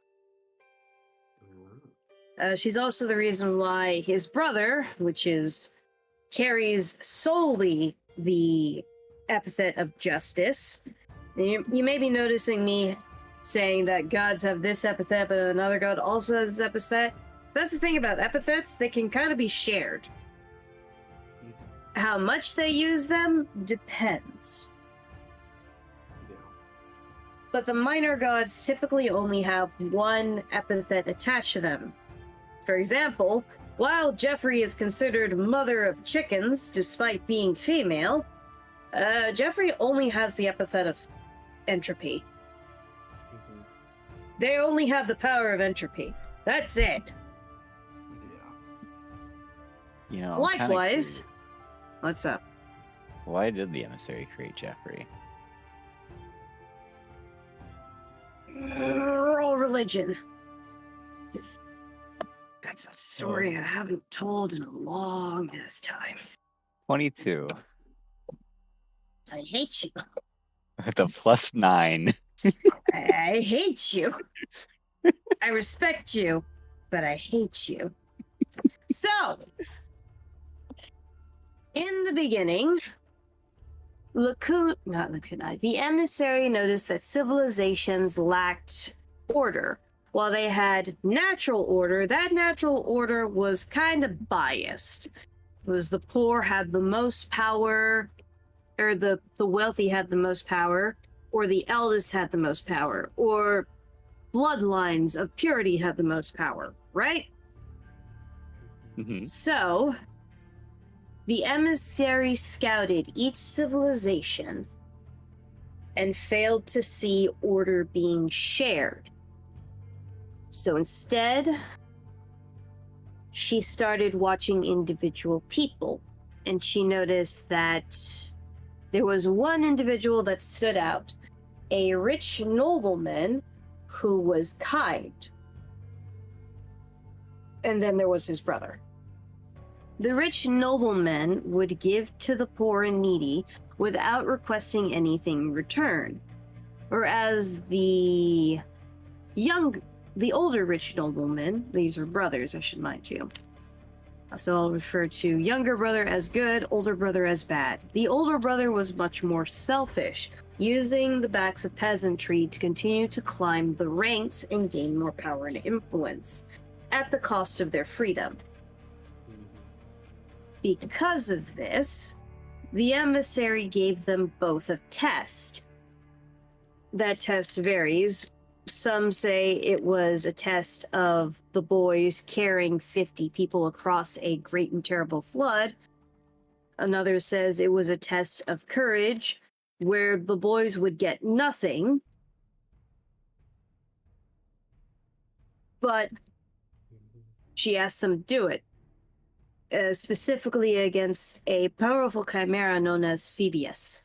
She's also the reason why his brother, which carries solely the epithet of justice. And you may be noticing me saying that gods have this epithet, but another god also has this epithet. That's the thing about epithets, they can kind of be shared. How much they use them depends. Yeah. But the minor gods typically only have one epithet attached to them. For example, while Jeffrey is considered mother of chickens despite being female, Jeffrey only has the epithet of entropy. Mhm. They only have the power of entropy. That's it. Yeah. You know, I'm kinda Likewise, curious. what's up? Why did the emissary create Jeffrey? Roll religion. That's a story I haven't told in a long ass time. 22 I hate you. with a +9. I hate you. I respect you, but I hate you. So, in the beginning, the emissary noticed that civilizations lacked order. While they had natural order, that natural order was kind of biased. It was the poor had the most power, or the wealthy had the most power, or the eldest had the most power, or bloodlines of purity had the most power, right? Mhm. So, the emissary scouted each civilization and failed to see order being shared. So instead, she started watching individual people, and she noticed that there was one individual that stood out, a rich nobleman who was kind. And then there was his brother. The rich nobleman would give to the poor and needy without requesting anything in return, whereas the older rich nobleman, these were brothers, I should mind you. So I'll refer to younger brother as good, older brother as bad. The older brother was much more selfish, using the backs of peasantry to continue to climb the ranks and gain more power and influence, at the cost of their freedom. Because of this, the emissary gave them both a test. That test varies. Some say it was a test of the boys carrying 50 people across a great and terrible flood. Another says it was a test of courage, where the boys would get nothing, but she asked them to do it, specifically against a powerful chimera known as Phoebus.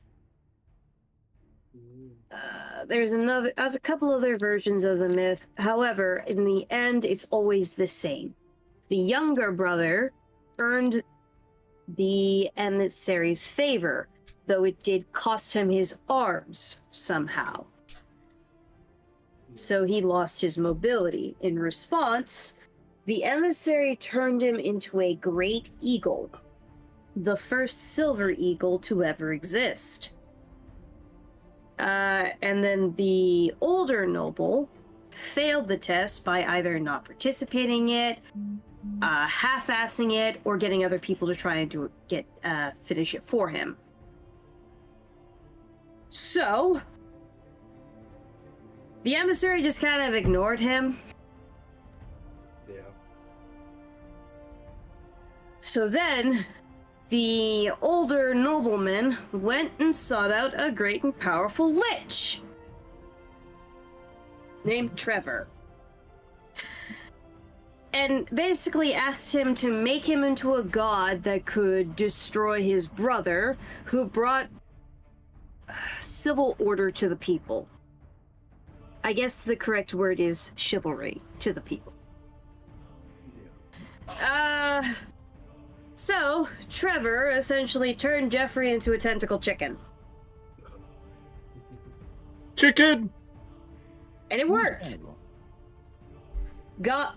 There's a couple other versions of the myth. However, in the end, it's always the same. The younger brother earned the emissary's favor, though it did cost him his arms somehow. So he lost his mobility. In response, the emissary turned him into a great eagle, the first silver eagle to ever exist. And then the older noble failed the test by either not participating in it, half-assing it, or getting other people to try and finish it for him. So, the emissary just kind of ignored him. Yeah. So then, the older nobleman went and sought out a great and powerful lich named Trevor, and basically asked him to make him into a god that could destroy his brother, who brought civil order to the people. I guess the correct word is chivalry to the people. So, Trevor essentially turned Jeffrey into a tentacle chicken. Chicken! And it worked!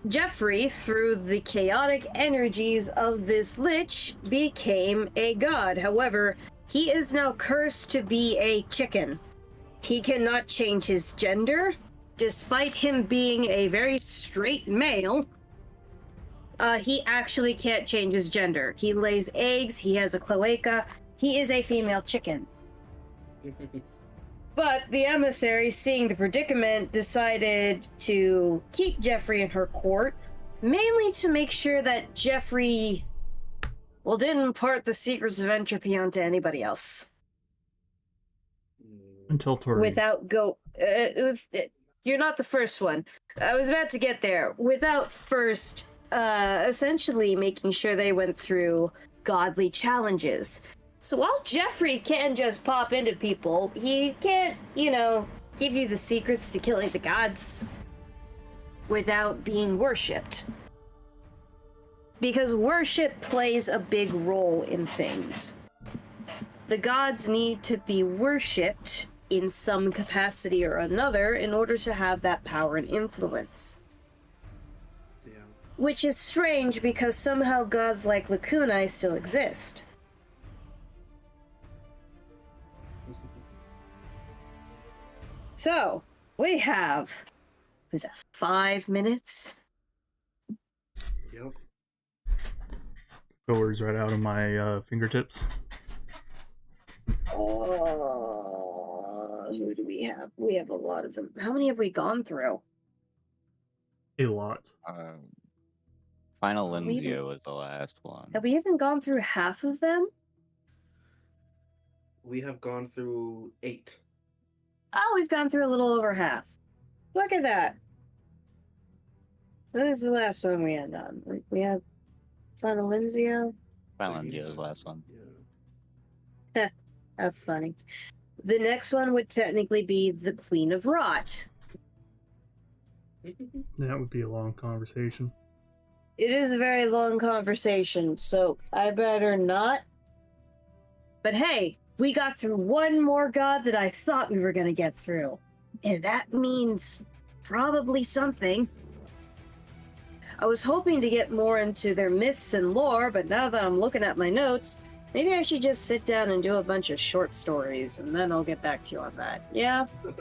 Jeffrey, through the chaotic energies of this lich, became a god. However, he is now cursed to be a chicken. He cannot change his gender, despite him being a very straight male. He actually can't change his gender. He lays eggs, he has a cloaca, he is a female chicken. But the emissary, seeing the predicament, decided to keep Jeffrey in her court, mainly to make sure that Jeffrey, didn't impart the secrets of entropy onto anybody else. Until Tori. You're not the first one. I was about to get there. Without first essentially making sure they went through godly challenges. So while Jeffrey can just pop into people, he can't, give you the secrets to killing the gods without being worshipped. Because worship plays a big role in things. The gods need to be worshipped in some capacity or another in order to have that power and influence. Which is strange because somehow gods like Lacunae still exist. So, we have... Is that 5 minutes? Yep. Goers right out of my fingertips. Who do we have? We have a lot of them. How many have we gone through? A lot. Final Linvia was the last one. Have we even gone through half of them? We have gone through 8. Oh, we've gone through a little over half. Look at that. This is the last one we had done. We had Finalenzio? Finlandio's last one. Yeah. That's funny. The next one would technically be the Queen of Rot. That would be a long conversation. It is a very long conversation, so I better not. But hey, we got through one more god that I thought we were going to get through. And that means probably something. I was hoping to get more into their myths and lore, but now that I'm looking at my notes, maybe I should just sit down and do a bunch of short stories, and then I'll get back to you on that. Yeah? Yeah.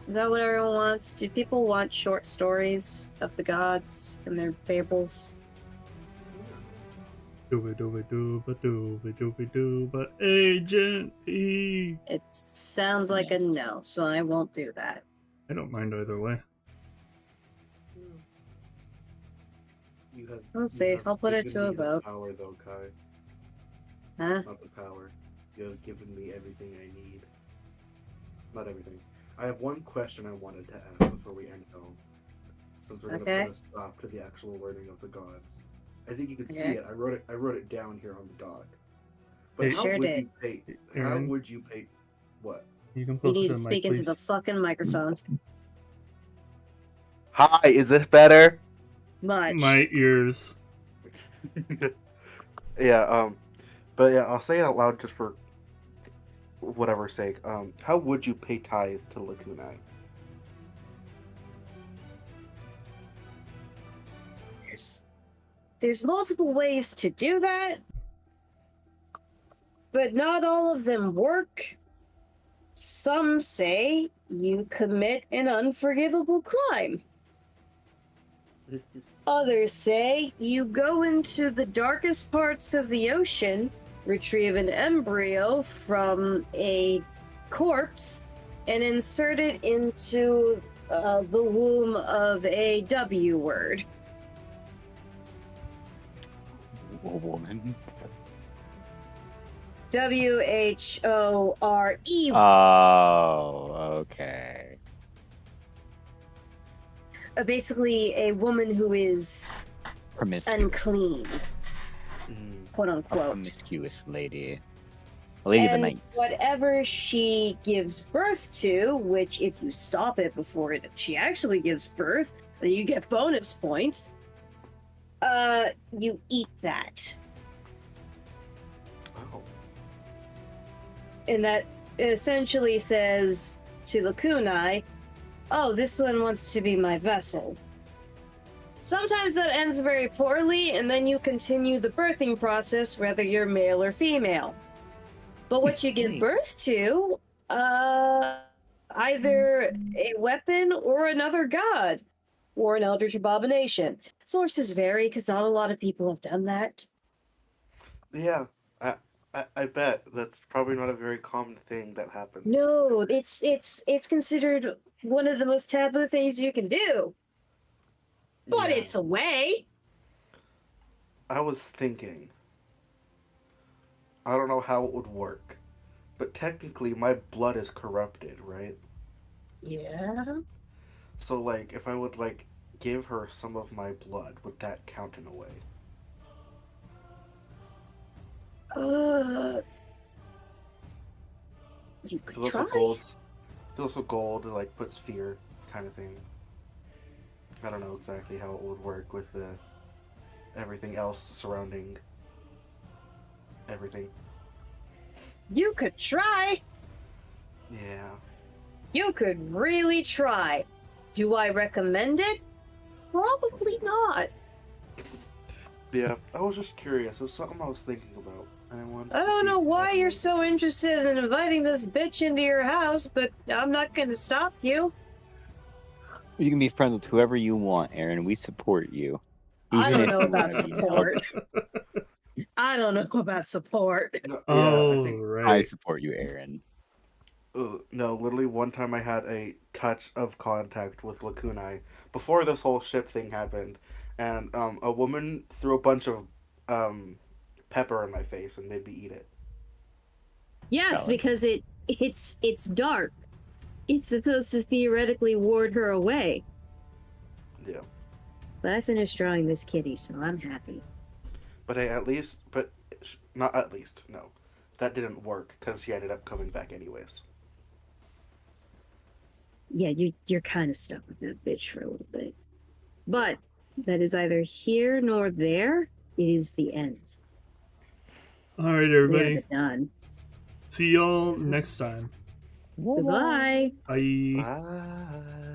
Is that what everyone wants? Do people want short stories of the gods and their fables? Dooba Agent E. It sounds like a no, so I won't do that. I don't mind either way. You have, We'll you see. have I'll put it given to a me the vote. power, though, Kai. Huh? Not the power. You have given me everything I need. Not everything. I have one question I wanted to ask before we end though. Since we're Okay. gonna put a stop to the actual learning of the gods. I think you can see Okay. it. I wrote it down here on the dock. But Hey, how Sure would did. you pay Aaron? what? You can You closer need to to the mic, speak into please. the fucking microphone. Hi, is this better? Much. My ears. Yeah, but yeah, I'll say it out loud just for whatever's sake. How would you pay tithe to Lakunai? There's multiple ways to do that, but not all of them work. Some say you commit an unforgivable crime. Others say you go into the darkest parts of the ocean, retrieve an embryo from a corpse, and insert it into the womb of a W word. Woman. WHORE. Oh, okay. Basically, a woman who is Promiscuous. unclean, quote A unquote. promiscuous lady. A lady of the And night. whatever she gives birth to, which if you stop it before she actually gives birth, then you get bonus points. You eat that. Oh. And that essentially says to Lakunai, oh, this one wants to be my vessel. Sometimes that ends very poorly, and then you continue the birthing process, whether you're male or female. But what you give birth to, either a weapon or another god, or an eldritch abomination. Sources vary, because not a lot of people have done that. Yeah, I bet that's probably not a very common thing that happens. No, it's considered one of the most taboo things you can do. But Yeah. it's a way. I was thinking. I don't know how it would work, but technically my blood is corrupted, right? Yeah. So like, if I would like give her some of my blood, would that count in a way? You could There's try. also gold like puts fear, kind of thing. I don't know exactly how it would work with everything else surrounding everything. You could try. Yeah. You could really try. Do I recommend it? Probably not. Yeah, I was just curious. It was something I was thinking about. And I wanted I to don't see know if why that you're was- so interested in inviting this bitch into your house, but I'm not going to stop you. You can be friends with whoever you want, Aaron. We support you. I Even don't if know you about wanna be support. I don't know about support. No, Oh, I think I right. support you, Aaron. no, literally one time I had a touch of contact with Lakunai before this whole ship thing happened, and a woman threw a bunch of pepper in my face and made me eat it. Yes, Valid. because it's dark. It's supposed to theoretically ward her away. Yeah. But I finished drawing this kitty, so I'm happy. but not at least, no. That didn't work because she ended up coming back anyways. Yeah, you're kind of stuck with that bitch for a little bit. But that is either here nor there. It is the end. All right, We are everybody. the done. See y'all next time. Goodbye. Bye. Bye.